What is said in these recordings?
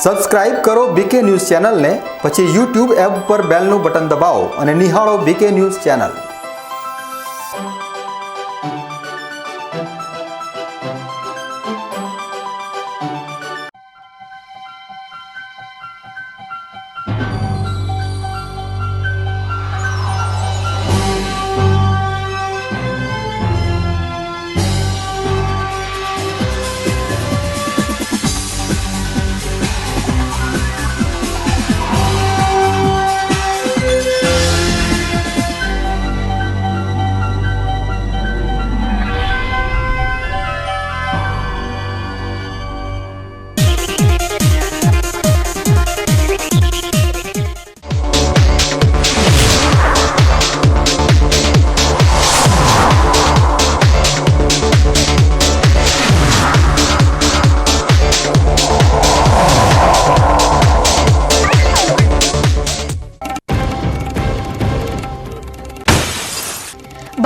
Subscribe કરો બીકે news ચેનલને, પછી YouTube એપ પર બેલનું બટન દબાવો અને નિહાળો બીકે ન્યૂઝ ચેનલ।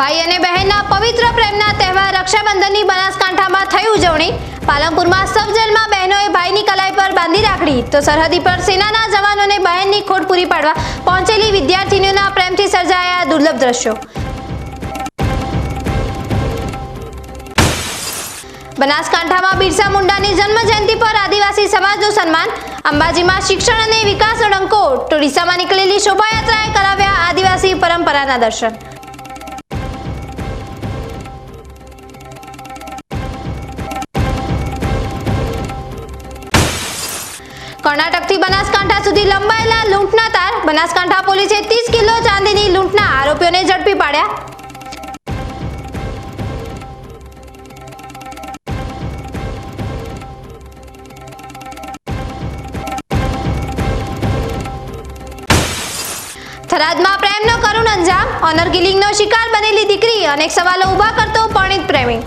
भाई અને બહેનના પવિત્ર પ્રેમના તહેવાર રક્ષાબંધનની બનાસકાંઠામાં થઈ ઉજવણી। પાલનપુરમાં સબ જેલમાં બહેનોએ ભાઈની કલાઈ પર બાંધી રાખડી, તો સરહદી પર સેનાના જવાનોને બહેનની ખોટ પૂરી પાડવા પહોંચેલી વિદ્યાર્થીનીઓના પ્રેમથી સર્જાયા દુર્લભ દ્રશ્યો। બનાસકાંઠામાં બિરસા મુંડાની જન્મજયંતિ પર આદિવાસી સમાજનું સન્માન। અંબાજીમાં શિક્ષણ અને વિકાસનો ડંકો, તો ડીસામાં નીકળેલી શોભાયાત્રાએ કરાવ્યા આદિવાસી પરંપરાના દર્શન। कर्नाटकથી બનાસકાંઠા સુધી લંબાયેલા લૂંટના તાર, બનાસકાંઠા પોલીસે 30 કિલો ચાંદીની લૂંટના આરોપીઓને ઝડપી પાડ્યા। થરાદમાં પ્રેમનો કરુણ અંજામ, ઓનર કિલિંગનો શિકાર બનેલી દીકરી, અનેક સવાલો ઊભા કરતો પરણિત પ્રેમી।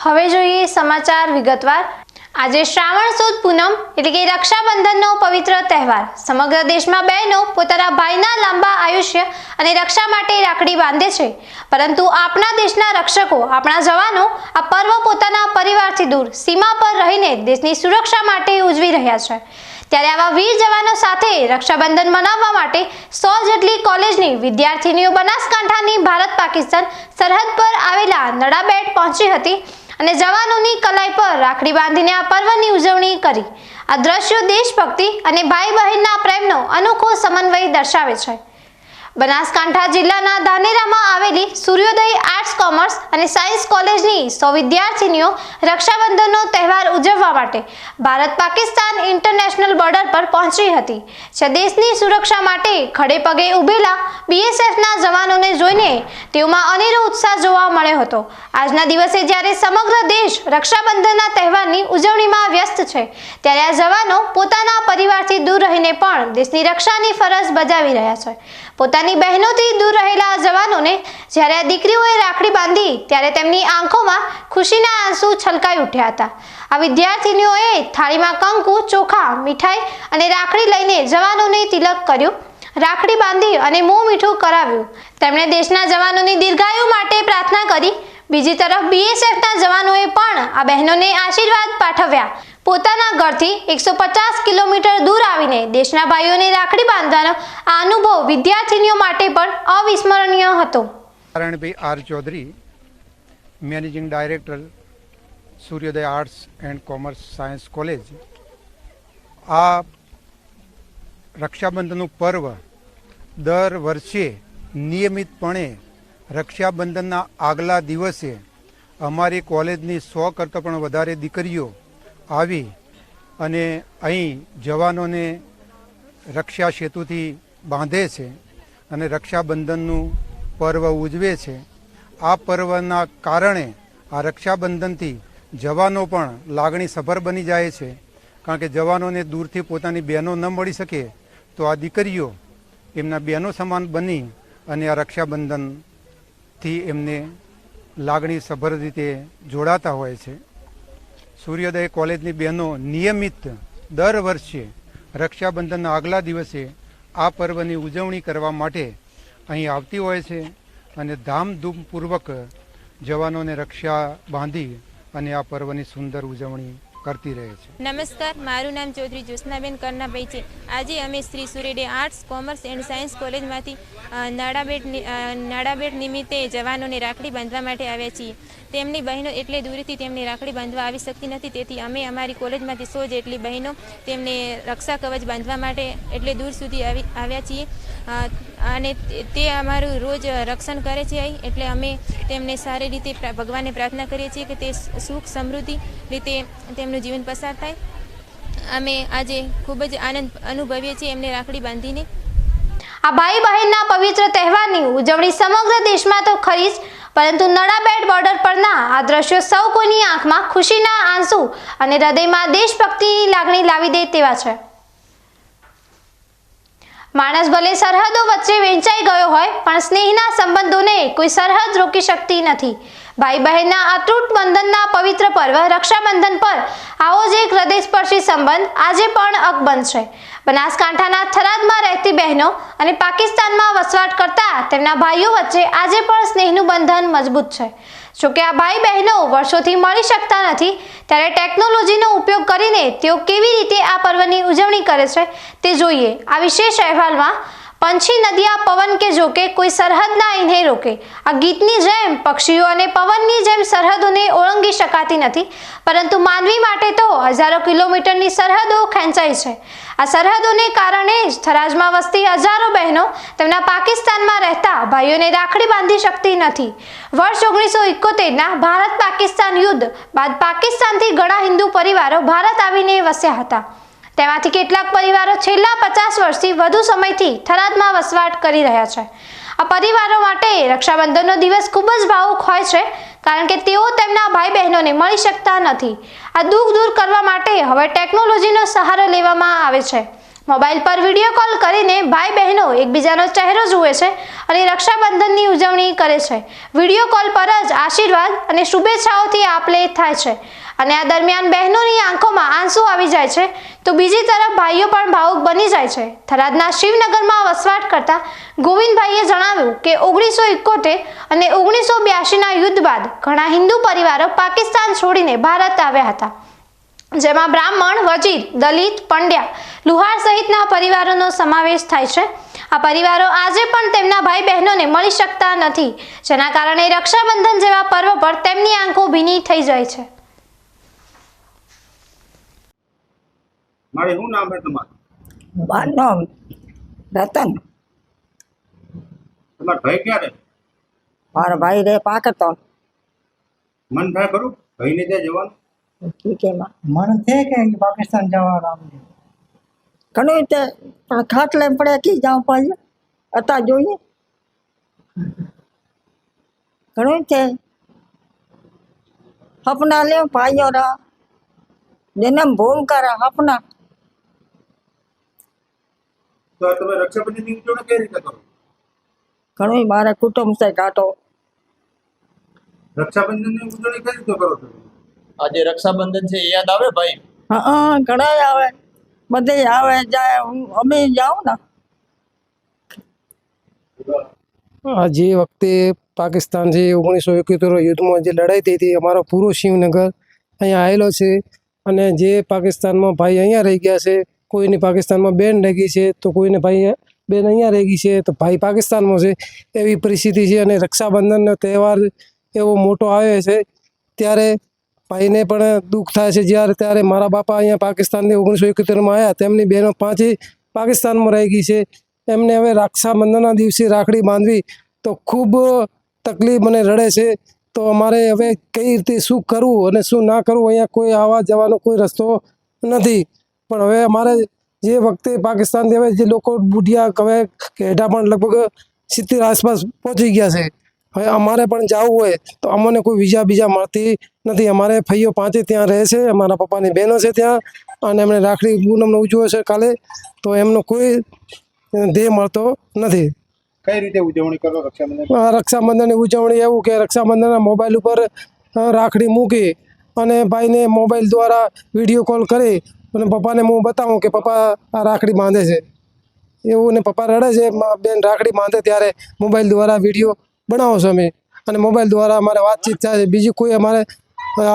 હવે જોઈએ સમાચાર વિગતવાર। આજે શ્રાવણ સુદ પૂનમ એટલે કે રક્ષાબંધનનો પવિત્ર તહેવાર। સમગ્ર દેશમાં બહેનો પોતાના ભાઈના લાંબા આયુષ્ય અને રક્ષા માટે રાખડી બાંધે છે, પરંતુ આપણા દેશના રક્ષકો, આપણા જવાનો આ પર્વ પોતાના પરિવારથી દૂર સીમા પર રહીને દેશની સુરક્ષા માટે ઉજવી રહ્યા છે। ત્યારે આવા વીર જવાનો સાથે રક્ષાબંધન મનાવવા માટે 100 જેટલી કોલેજની વિદ્યાર્થીનીઓ બનાસકાંઠાની ભારત પાકિસ્તાન સરહદ પર આવેલા નડાબેટ પહોંચી હતી અને જવાનોની કલાઈ પર રાખડી બાંધીને આ પર્વની ઉજવણી કરી। આ દ્રશ્યો દેશભક્તિ અને ભાઈ બહેનના પ્રેમનો અનોખો સમન્વય દર્શાવે છે। બનાસકાંઠા જિલ્લાના ધાનેરામાં આવેલી સૂર્યોદય આર્ટ્સ, કોમર્સ અને સાયન્સ કોલેજની 100 વિદ્યાર્થીનીઓ રક્ષાબંધનનો તહેવાર ઉજવવા માટે ભારત પાકિસ્તાન ઇન્ટરનેશનલ બોર્ડર પર પહોંચી હતી। જે દેશની સુરક્ષા માટે ખડે પગે ઊભેલા બીએસએફના જવાનોને જોઈને તેઓમાં અનેરો ઉત્સાહ જોવા મળ્યો હતો। આજના દિવસે જ્યારે સમગ્ર દેશ રક્ષાબંધનના તહેવારની ઉજવણીમાં વ્યસ્ત છે, ત્યારે આ જવાનો પોતાના પરિવારથી દૂર રહીને પણ દેશની રક્ષાની ફરજ બજાવી રહ્યા છે। પોતાની બહેનોથી દૂર રહેલા જવાનોને જ્યારે આ દીકરીઓએ રાખડી બાંધી, ત્યારે તેમની આંખોમાં ખુશીના આંસુ છલકાઈ ઉઠ્યા હતા। આ વિદ્યાર્થીનીઓએ થાળીમાં કંકુ, ચોખા, મીઠાઈ અને રાખડી લઈને જવાનોને તિલક કર્યું, રાખડી બાંધી અને મોં મીઠું કરાવ્યું। તેમણે દેશના જવાનોની દીર્ઘાયુ માટે પ્રાર્થના કરી। બીજી તરફ બીએસએફના જવાનોએ પણ આ બહેનોને આશીર્વાદ પાઠવ્યા। પોતાના ઘરથી 150 કિલોમીટર દૂર આવીને દેશના ભાઈઓને રાખડી બાંધવાનો આ અનુભવ વિદ્યાર્થીનીઓ માટે પણ અવિસ્મરણીય હતો। Narayanbhai R Chaudhary, managing director, સૂર્યોદય arts and commerce science college. આ રક્ષાબંધનનું પર્વ દર વર્ષે નિયમિતપણે રક્ષાબંધનના આગલા દિવસે અમારી કોલેજની 100 કરતાં પણ વધારે દીકરીઓ આવી અને અહીં જવાનોને રક્ષા સેતુથી બાંધે છે અને રક્ષાબંધનનું પર્વ ઉજવે છે। આ પર્વના કારણે આ રક્ષાબંધનથી જવાનો પણ લાગણીસભર બની જાય છે, કારણ કે જવાનોને દૂરથી પોતાની બહેનો ન મળી શકે, તો આ દીકરીઓ એમના બહેનો સમાન બની અને આ રક્ષાબંધનથી એમને લાગણીસભર રીતે જોડાતા હોય છે। સૂર્યોદય કોલેજની બહેનો નિયમિત દર વર્ષે રક્ષાબંધનના આગલા દિવસે આ પર્વની ઉજવણી કરવા માટે અહીં આવતી હોય છે અને ધામધૂમપૂર્વક જવાનોને રક્ષા બાંધી અને આ પર્વની સુંદર ઉજવણી કરતી રહે છે. નમસ્કાર, મારું નામ ચૌધરી જ્યોત્સનાબેન કરનાભાઈ છે. આજે અમે Shri Surede arts, commerce and science કોલેજમાંથી નાડાબેટ નિમિત્તે જવાનોને રાખડી બાંધવા માટે આવ્યા છીએ. તેમની બહેનો એટલે દૂરથી તેમને રાખડી બાંધવા આવી શકતી નથી, તેથી અમે અમારી કોલેજમાંથી 100 જેટલી બહેનો તેમને રક્ષા કવચ બાંધવા માટે એટલે દૂર સુધી આવ્યા છીએ. અને તે અમારું રોજ રક્ષણ કરે છે એટલે અમે તેમને સારી રીતે ભગવાનને પ્રાર્થના કરીએ છીએ કે તે સુખ સમૃદ્ધિ રીતે તેમનું જીવન પસાર થાય. અમે આજે ખૂબ જ આનંદ અનુભવીએ છીએ એમને રાખડી બાંધીને. આ ભાઈ બહેનના પવિત્ર તહેવારની ઉજવણી સમગ્ર દેશમાં તો ખરી જ, પરંતુ નડાબેટ બોર્ડર પરના આ દ્રશ્યો સૌ કોઈની આંખમાં ખુશીના આંસુ અને હૃદયમાં દેશભક્તિની લાગણી લાવી દે તેવા છે. માણસ ભલે સરહદો વચ્ચે વેચાઈ ગયો હોય, પણ સ્નેહના સંબંધોને કોઈ સરહદ રોકી શકતી નથી. ભાઈ બહેનના અતૂટ બંધનના પવિત્ર પર્વ રક્ષાબંધન પર આવો જ એક હૃદયસ્પર્શી સંબંધ આજે પણ અકબંધ છે. બનાસકાંઠાના થરાદમાં રહેતી બહેનો અને પાકિસ્તાનમાં વસવાટ કરતા તેમના ભાઈઓ વચ્ચે આજે પણ સ્નેહનું બંધન મજબૂત છે. જોકે આ ભાઈ બહેનો વર્ષોથી મળી શકતા નથી, ત્યારે ટેકનોલોજીનો ઉપયોગ કરીને તેઓ કેવી રીતે આ પર્વની ઉજવણી કરે છે તે જોઈએ આ વિશેષ અહેવાલમાં. પંછી નદિયા પવન કે જો કે કોઈ સરહદ ના ઇન્હે રોકે. આ ગીતની જેમ પક્ષીઓ અને પવનની જેમ સરહદોને ઓળંગી શકાતી નથી, પરંતુ માનવી માટે તો હજારો કિલોમીટરની સરહદો ખેંચાઈ છે. આ સરહદોને કારણે જ થરાદમાં વસતી હજારો બહેનો તેમના પાકિસ્તાનમાં રહેતા ભાઈઓને રાખડી બાંધી શકતી નથી. વર્ષ 1971ના ભારત પાકિસ્તાન યુદ્ધ બાદ પાકિસ્તાનથી ઘણા હિન્દુ પરિવારો ભારત આવીને વસ્યા હતા. તેમાંથી કેટલાક પરિવારો છેલ્લા 50 વર્ષથી વધુ સમયથી થરાદમાં વસવાટ કરી રહ્યા છે. આ પરિવારો માટે રક્ષાબંધનનો દિવસ ખૂબ જ ભાવુક હોય છે, કારણ કે તેઓ તેમના ભાઈ બહેનોને મળી શકતા નથી. આ દુઃખ દૂર કરવા માટે હવે ટેકનોલોજીનો સહારો લેવામાં આવે છે. મોબાઈલ પર વિડીયો કોલ કરીને ભાઈ બહેનો એકબીજાનો ચહેરો જુએ છે અને રક્ષાબંધનની ઉજવણી કરે છે. વિડીયો કોલ પર જ આશીર્વાદ અને શુભેચ્છાઓથી આપ-લે થાય છે અને આ દરમિયાન બહેનોની આંખોમાં આંસુ આવી જાય છે, તો બીજી તરફ ભાઈઓ પણ ભાવુક બની જાય છે. થરાદના શિવનગરમાં વસવાટ કરતા ગોવિંદભાઈએ જણાવ્યું કે 1971 અને 1982ના યુદ્ધ બાદ ઘણા હિન્દુ પરિવારો પાકિસ્તાન છોડીને ભારત આવ્યા હતા, જેમાં બ્રાહ્મણ, વજીર, દલિત, પંડ્યા, લુહાર સહિતના પરિવારોનો સમાવેશ થાય છે. આ પરિવારો આજે પણ તેમના ભાઈ બહેનોને મળી શકતા નથી, જેના કારણે રક્ષાબંધન જેવા પર્વ પર તેમની આંખો ભીની થઈ જાય છે. મારે શું નામ છે તમારું? મારું રતન. તમારા ભાઈ ક્યાં રહે? મારો ભાઈ રે પાકિસ્તાન. મન થાય ખરું ભાઈને ત્યાં જવાનું? ઠીક है मां मन थे कि पाकिस्तान जावा राम ઘણું તે પણ ખાટલે પડે કી જાવ પાછું અતા જોઈએ ઘણું છે अपना ले भाइयों रा जन्म भूम कर अपना તો તમે રક્ષાબંધનની ઉજવણી કઈ રીતે કરો? ઘણું મારા કુટુંબ સે કાટો રક્ષાબંધનની ઉજવણી કઈ રીતે કરો તમે? આજે રક્ષાબંધન છે યાદ આવે ભાઈ? હા ઘણા આવે બધે આવે જાય અમે જાઉં ને જે વખતે પાકિસ્તાન જે 1971 યુદ્ધમાં જે લડાઈ થઈ હતી, અમારો પૂરો શિવનગર અહીંયા આવેલો છે અને જે પાકિસ્તાનમાં ભાઈ અહીંયા રહી ગયા છે, કોઈની પાકિસ્તાનમાં બેન રહી ગઈ છે તો કોઈને ભાઈ બેન અહીંયા રહી ગઈ છે તો ભાઈ પાકિસ્તાનમાં છે, એવી પરિસ્થિતિ છે. અને રક્ષાબંધનનો તહેવાર એવો મોટો આવે છે ત્યારે ભાઈને પણ દુઃખ થાય છે. ત્યારે મારા બાપા અહીંયા પાકિસ્તાનથી 1971માં આવ્યા, તેમની બહેનો 5 પાકિસ્તાનમાં રહી ગઈ છે. એમને હવે રક્ષાબંધનના દિવસે રાખડી બાંધવી તો ખૂબ તકલીફ અને રડે છે. તો અમારે હવે કઈ રીતે શું કરવું અને શું ના કરવું, અહીંયા કોઈ આવવા જવાનો કોઈ રસ્તો નથી. પણ હવે અમારે જે વખતે પાકિસ્તાનથી હવે જે લોકો બુઢિયા હવે કેઢા પણ લગભગ 70 આસપાસ પહોંચી ગયા છે. હવે અમારે પણ જવું હોય તો અમને કોઈ બીજા મળતી નથી. અમારે ભાઈઓ 5 ત્યાં રહે છે, અમારા પપ્પાની બહેનો છે ત્યાં, અને એમણે રાખડી પૂનમનો ઉજવ્યો છે કાલે, તો એમનો કોઈ ધ્યેય મળતો નથી. કઈ રીતે ઉજવણી કરો રક્ષાબંધન? રક્ષાબંધનની ઉજવણી એવું કે રક્ષાબંધનના મોબાઈલ ઉપર રાખડી મૂકી અને ભાઈને મોબાઈલ દ્વારા વિડીયો કોલ કરી અને પપ્પાને હું બતાવું કે પપ્પા આ રાખડી બાંધે છે એવું, ને પપ્પા રડે છે, બેન રાખડી બાંધે ત્યારે મોબાઈલ દ્વારા વિડીયો બનાવો છો અમે, અને મોબાઈલ દ્વારા અમારે વાતચીત થાય છે, બીજી કોઈ અમારે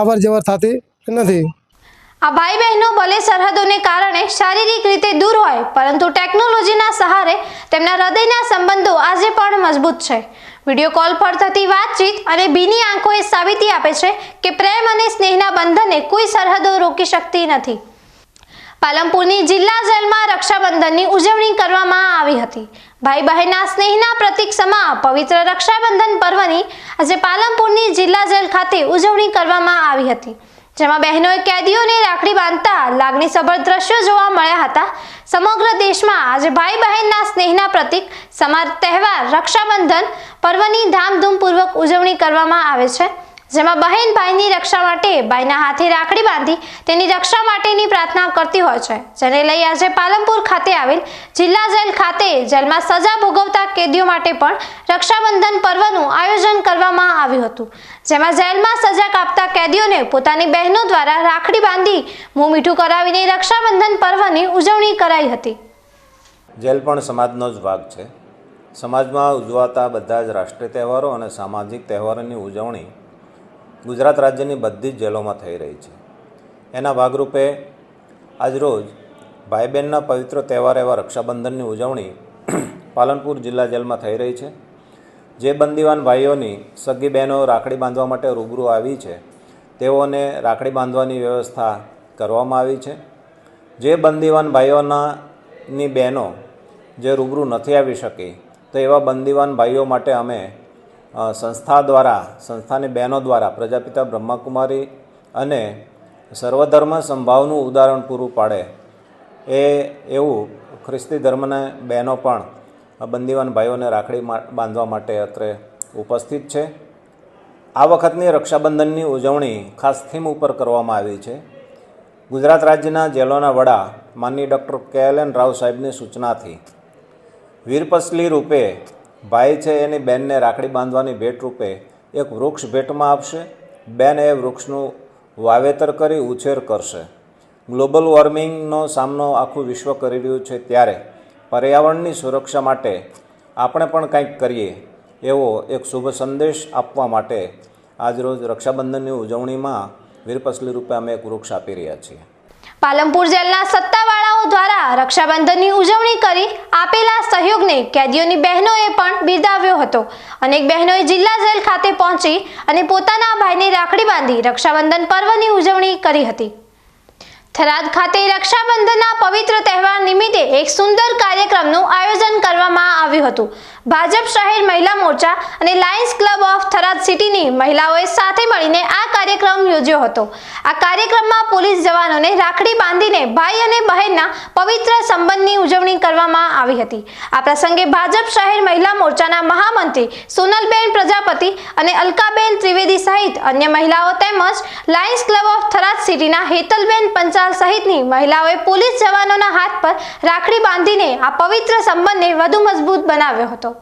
અવર જવર થતી નથી. આ ભાઈ બહેનો ભલે સરહદોને કારણે શારીરિક રીતે દૂર હોય, પરંતુ ટેકનોલોજીના સહારે તેમના હૃદયના સંબંધો આજે પણ મજબૂત છે. વિડીયો કોલ પર થતી વાતચીત અને ભીની આંખોએ સાબિતી આપે છે કે પ્રેમ અને સ્નેહના બંધનને કોઈ સરહદો રોકી શકતી નથી. પાલનપુરની જિલ્લા જેલમાં રક્ષાબંધનની ઉજવણી કરવામાં આવી હતી. ભાઈ બહેનના સ્નેહના પ્રતીક સમા પવિત્ર રક્ષાબંધન પર્વની આજે પાલનપુરની જિલ્લા જેલ ખાતે ઉજવણી કરવામાં આવી હતી, જેમાં બહેનોએ કેદીઓને રાખડી બાંધતા લાગણીસભર દ્રશ્યો જોવા મળ્યા હતા. સમગ્ર દેશમાં આજે ભાઈ બહેનના સ્નેહના પ્રતીક સમા તહેવાર રક્ષાબંધન પર્વની ધામધૂમપૂર્વક ઉજવણી કરવામાં આવે છે, જેમાં બહેન ભાઈની રક્ષા માટે ભાઈના હાથે રાખડી બાંધી તેની રક્ષા માટેની પ્રાર્થના કરતી હોય છે, જેને લઈ આજે પાલનપુર ખાતે આવેલ જિલ્લા જેલ ખાતે જેલમાં સજા ભોગવતા કેદીઓ માટે પણ રક્ષાબંધન પર્વનું આયોજન કરવામાં આવ્યું હતું, જેમાં જેલમાં સજા કાપતા કેદીઓને પોતાની બહેનો દ્વારા રાખડી બાંધી મોં મીઠું કરાવીને રક્ષાબંધન પર્વની ઉજવણી કરાઈ હતી. જેલ પણ સમાજનો જ ભાગ છે. સમાજમાં ઉજવાતા બધા જ રાષ્ટ્રીય તહેવારો અને સામાજિક તહેવારોની ઉજવણી ગુજરાત રાજ્યની બધી જ જેલોમાં થઈ રહી છે. એના ભાગરૂપે આજરોજ ભાઈ બહેનના પવિત્ર તહેવાર એવા રક્ષાબંધનની ઉજવણી પાલનપુર જિલ્લા જેલમાં થઈ રહી છે. જે બંદીવાન ભાઈઓની સગી બહેનો રાખડી બાંધવા માટે રૂબરૂ આવી છે, તેઓને રાખડી બાંધવાની વ્યવસ્થા કરવામાં આવી છે. જે બંદીવાન ભાઈઓની બહેનો જે રૂબરૂ નથી આવી શકી, તો એવા બંદીવાન ભાઈઓ માટે અમે સંસ્થાની બહેનો દ્વારા પ્રજાપિતા બ્રહ્માકુમારી અને સર્વધર્મ સંભાવનું ઉદાહરણ પૂરું પાડે એવું ખ્રિસ્તી ધર્મના બહેનો પણ બંદીવાન ભાઈઓને રાખડી બાંધવા માટે અત્રે ઉપસ્થિત છે. આ વખતની રક્ષાબંધનની ઉજવણી ખાસ થીમ ઉપર કરવામાં આવી છે. ગુજરાત રાજ્યના જેલોના વડા માનનીય ડૉક્ટર KLN રાવ સાહેબની સૂચનાથી વીરપસલી રૂપે ભાઈ છે એની બહેનને રાખડી બાંધવાની ભેટ રૂપે એક વૃક્ષ ભેટમાં આપશે. બેન એ વૃક્ષનું વાવેતર કરી ઉછેર કરશે. ગ્લોબલ વોર્મિંગનો સામનો આખું વિશ્વ કરી રહ્યું છે, ત્યારે પર્યાવરણની સુરક્ષા માટે આપણે પણ કંઈક કરીએ એવો એક શુભ સંદેશ આપવા માટે આજરોજ રક્ષાબંધનની ઉજવણીમાં વીરપસલી રૂપે અમે એક વૃક્ષ આપી રહ્યા છીએ. પાલનપુર જેલના સત્તાવાળાઓ દ્વારા રક્ષાબંધનની ઉજવણી કરી આપેલા સહયોગને કેદીઓની બહેનોએ પણ બિરદાવ્યો હતો. અનેક બહેનોએ જિલ્લા જેલ ખાતે પહોંચી અને પોતાના ભાઈને રાખડી બાંધી રક્ષાબંધન પર્વની ઉજવણી કરી હતી. થરાદ ખાતે રક્ષાબંધનના પવિત્ર તહેવાર નિમિત્તે એક સુંદર કાર્યક્રમનું આયોજન કરવામાં આવ્યું હતું. ભાજપ શહેર મહિલા મોરચા અને લાયન્સ ક્લબ ઓફ થરાદ સિટીની મહિલાઓએ સાથે મળીને આ કાર્યક્રમ યોજ્યો હતો. આ કાર્યક્રમમાં પોલીસ જવાનોને રાખડી બાંધીને ભાઈ અને બહેનના પવિત્ર સંબંધની ઉજવણી કરવામાં આવી હતી. આ પ્રસંગે ભાજપ શહેર મહિલા મોરચાના મહામંત્રી સોનલબેન પ્રજાપતિ અને અલકાબેન ત્રિવેદી સહિત અન્ય મહિલાઓ તેમજ લાયન્સ ક્લબ ઓફ થરાદ સિટીના હેતલબેન પંચાલ સહિતની મહિલાઓએ પોલીસ જવાનોના હાથ પર રાખડી બાંધીને આ પવિત્ર સંબંધને વધુ મજબૂત બનાવ્યો હતો.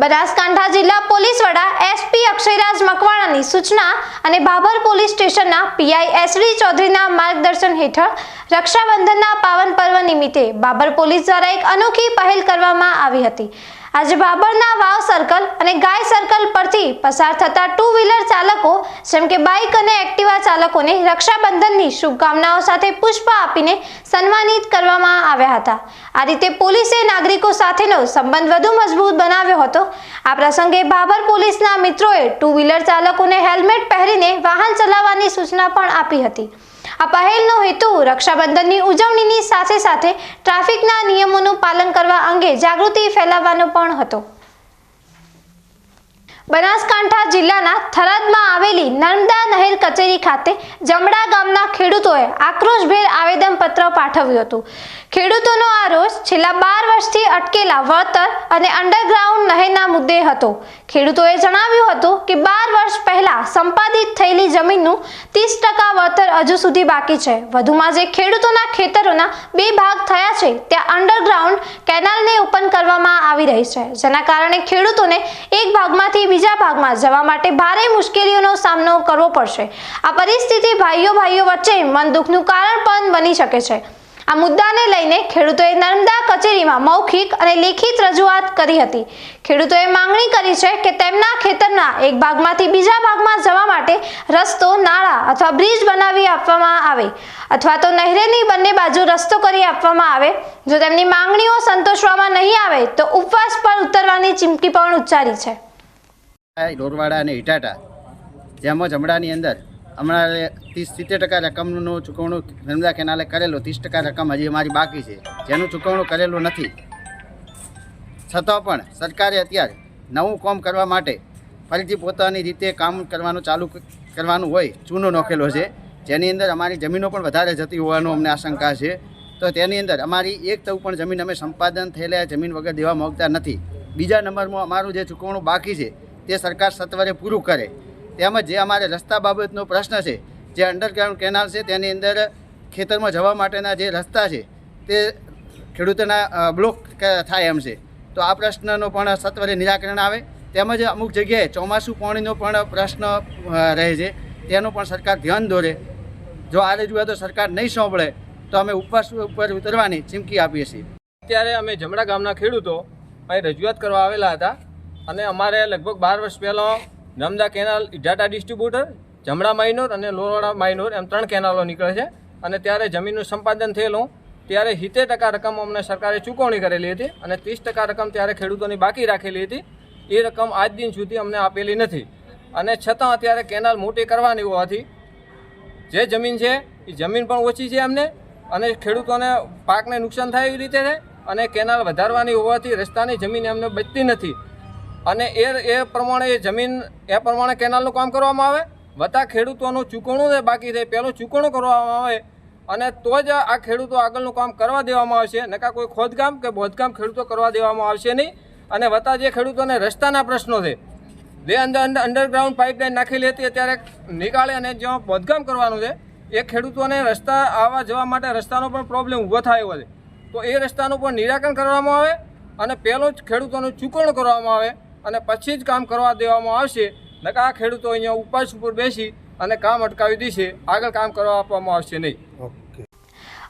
બનાસકાંઠા જિલ્લા પોલીસ વડા SP અક્ષયરાજ મકવાણાની સૂચના અને ભાભર પોલીસ સ્ટેશનના PI SD ચૌધરીના માર્ગદર્શન હેઠળ રક્ષાબંધનના પાવન પર્વ નિમિત્તે ભાભર પોલીસ દ્વારા એક અનોખી પહેલ કરવામાં આવી હતી. આજે ભાભરના વાવ સર્કલ અને ગાય સર્કલ પરથી પસાર થતા 2 વ્હીલર ચાલકો જેમ કે બાઇક અને એક્ટિવા ચાલકોને રક્ષાબંધનની શુભકામનાઓ સાથે પુષ્પ આપીને સન્માનિત કરવામાં આવ્યા હતા. આ રીતે પોલીસે નાગરિકો સાથેનો સંબંધ વધુ મજબૂત બનાવ્યો હતો. આ પ્રસંગે ભાભર પોલીસના મિત્રોએ 2 વ્હીલર ચાલકોને હેલ્મેટ પહેરીને વાહન ચલાવવાની સૂચના પણ આપી હતી. આ પહેલનો હેતુ રક્ષાબંધનની ઉજવણીની સાથે સાથે ટ્રાફિકના નિયમોનું પાલન કરવા અંગે જાગૃતિ ફેલાવવાનો પણ હતો. બનાસકાંઠા જિલ્લાના થરાદમાં આવેલી નર્મદા નહેર કચેરી ખાતે જમડા ગામના ખેડૂતોએ આક્રોશભેર આવેદનપત્ર પાઠવ્યું હતું. ખેડૂતોનો આ રોષ છેલ્લા 12 વર્ષથી અટકેલા વળતર અને અંડરગ્રાઉન્ડ નહેરના મુદ્દે હતો. ખેડૂતોએ જણાવ્યું હતું કે 12 વર્ષ પહેલા સંપાદિત થયેલી જમીનનું 30% વળતર હજુ સુધી બાકી છે. વધુમાં જે ખેડૂતોના ખેતરોના 2 ભાગ થયા છે ત્યાં અંડરગ્રાઉન્ડ કેનાલને ઓપન કરવામાં આવી રહી છે, જેના કારણે ખેડૂતોને એક ભાગમાંથી બીજા ભાગમાં જવા માટે ભારે મુશ્કેલીઓનો સામનો કરવો પડશે. આ પરિસ્થિતિ ભાઈઓ વચ્ચે મન દુઃખનું કારણ પણ બની શકે છે. આ મુદ્દાને લઈને ખેડૂતોએ નર્મદા કચેરીમાં મૌખિક અને લેખિત રજૂઆત કરી હતી. ખેડૂતોએ માંગણી કરી છે કે તેમના ખેતરના એક ભાગમાંથી બીજા ભાગમાં જવા માટે રસ્તો, નાળા અથવા બ્રિજ બનાવી આપવામાં આવે અથવા તો નહેરની બંને બાજુ રસ્તો કરી આપવામાં આવે. જો તેમની માંગણીઓ સંતોષવામાં નહીં આવે તો ઉપવાસ પર ઉતરવાની ચીમકી પણ ઉચ્ચારી છે. ઢોરવાડા અને ઇટાટા જેમાં જમડાની અંદર હમણાં 30-70% રકમનું ચૂકવણું નર્મદા કેનાલે કરેલું, 30% રકમ હજી અમારી બાકી છે જેનું ચૂકવણું કરેલું નથી. છતાં પણ સરકારે અત્યારે નવું કામ કરવા માટે ફરીથી પોતાની રીતે કામ કરવાનું ચાલુ કરવાનું હોય ચૂનો નોખેલો છે, જેની અંદર અમારી જમીનો પણ વધારે જતી હોવાનો અમને આશંકા છે. તો તેની અંદર અમારી એક તવ પણ જમીન અમે સંપાદન થયેલા જમીન વગર દેવા માગતા નથી. બીજા નંબરમાં અમારું જે ચૂકવણું બાકી છે તે સરકાર સત્વરે પૂરું કરે. તેમજ જે અમારે રસ્તા બાબતનો પ્રશ્ન છે, જે અંડરગ્રાઉન્ડ કેનાલ છે તેની અંદર ખેતરમાં જવા માટેના જે રસ્તા છે તે ખેડૂતોના બ્લોક થાય એમ છે. તો આ પ્રશ્નનો પણ સત્વરે નિરાકરણ આવે. તેમજ અમુક જગ્યાએ ચોમાસું પાણીનો પણ પ્રશ્ન રહે છે, તેનું પણ સરકાર ધ્યાન દોરે. જો આ રજૂઆતો સરકાર નહીં સાંભળે તો અમે ઉપવાસ ઉપર ઉતરવાની ચીમકી આપીએ છીએ. અત્યારે અમે જમડા ગામના ખેડૂતો અહીં રજૂઆત કરવા આવેલા હતા અને અમારે લગભગ 12 વર્ષ પહેલાં નર્મદા કેનાલ ઇટાટા ડિસ્ટ્રીબ્યુટર, જમડા માઇનોર અને લોરવાડા માઇનોર એમ 3 કેનાલો નીકળે છે અને ત્યારે જમીનનું સંપાદન થયેલું ત્યારે 70% રકમ અમને સરકારે ચૂકવણી કરેલી હતી અને 30% રકમ ત્યારે ખેડૂતોની બાકી રાખેલી હતી. એ રકમ આજ દિન સુધી અમને આપેલી નથી અને છતાં અત્યારે કેનાલ મોટી કરવાની હોવાથી જે જમીન છે એ જમીન પણ ઓછી છે અમને અને ખેડૂતોને પાકને નુકસાન થાય એવી રીતે છે અને કેનાલ વધારવાની હોવાથી રસ્તાની જમીન એમને બચતી નથી અને એ પ્રમાણે એ જમીન એ પ્રમાણે કેનાલનું કામ કરવામાં આવે. વત્તા ખેડૂતોનું ચૂકવણું બાકી છે, પહેલું ચૂકવણું કરવામાં આવે અને તો જ આ ખેડૂતો આગળનું કામ કરવા દેવામાં આવશે. નકા કોઈ ખોદકામ કે બોધકામ ખેડૂતો કરવા દેવામાં આવશે નહીં. અને વત્તા જે ખેડૂતોને રસ્તાના પ્રશ્નો છે, જે અંડરગ્રાઉન્ડ પાઇપલાઇન નાખેલી હતી અત્યારે નીકાળે અને જ્યાં બોધકામ કરવાનું છે એ ખેડૂતોને રસ્તા આવવા જવા માટે રસ્તાનો પણ પ્રોબ્લેમ ઊભો થયો છે. તો એ રસ્તાનું પણ નિરાકરણ કરવામાં આવે અને પહેલું જ ખેડૂતોનું ચૂકવણું કરવામાં આવે અને પછી જ કામ કરવા દેવામાં આવશે. નકા આ ખેડૂતો અહીંયા ઉપવાસ ઉપર બેસી અને કામ અટકાવી દેશે, આગળ કામ કરવા આપવામાં આવશે નહીં.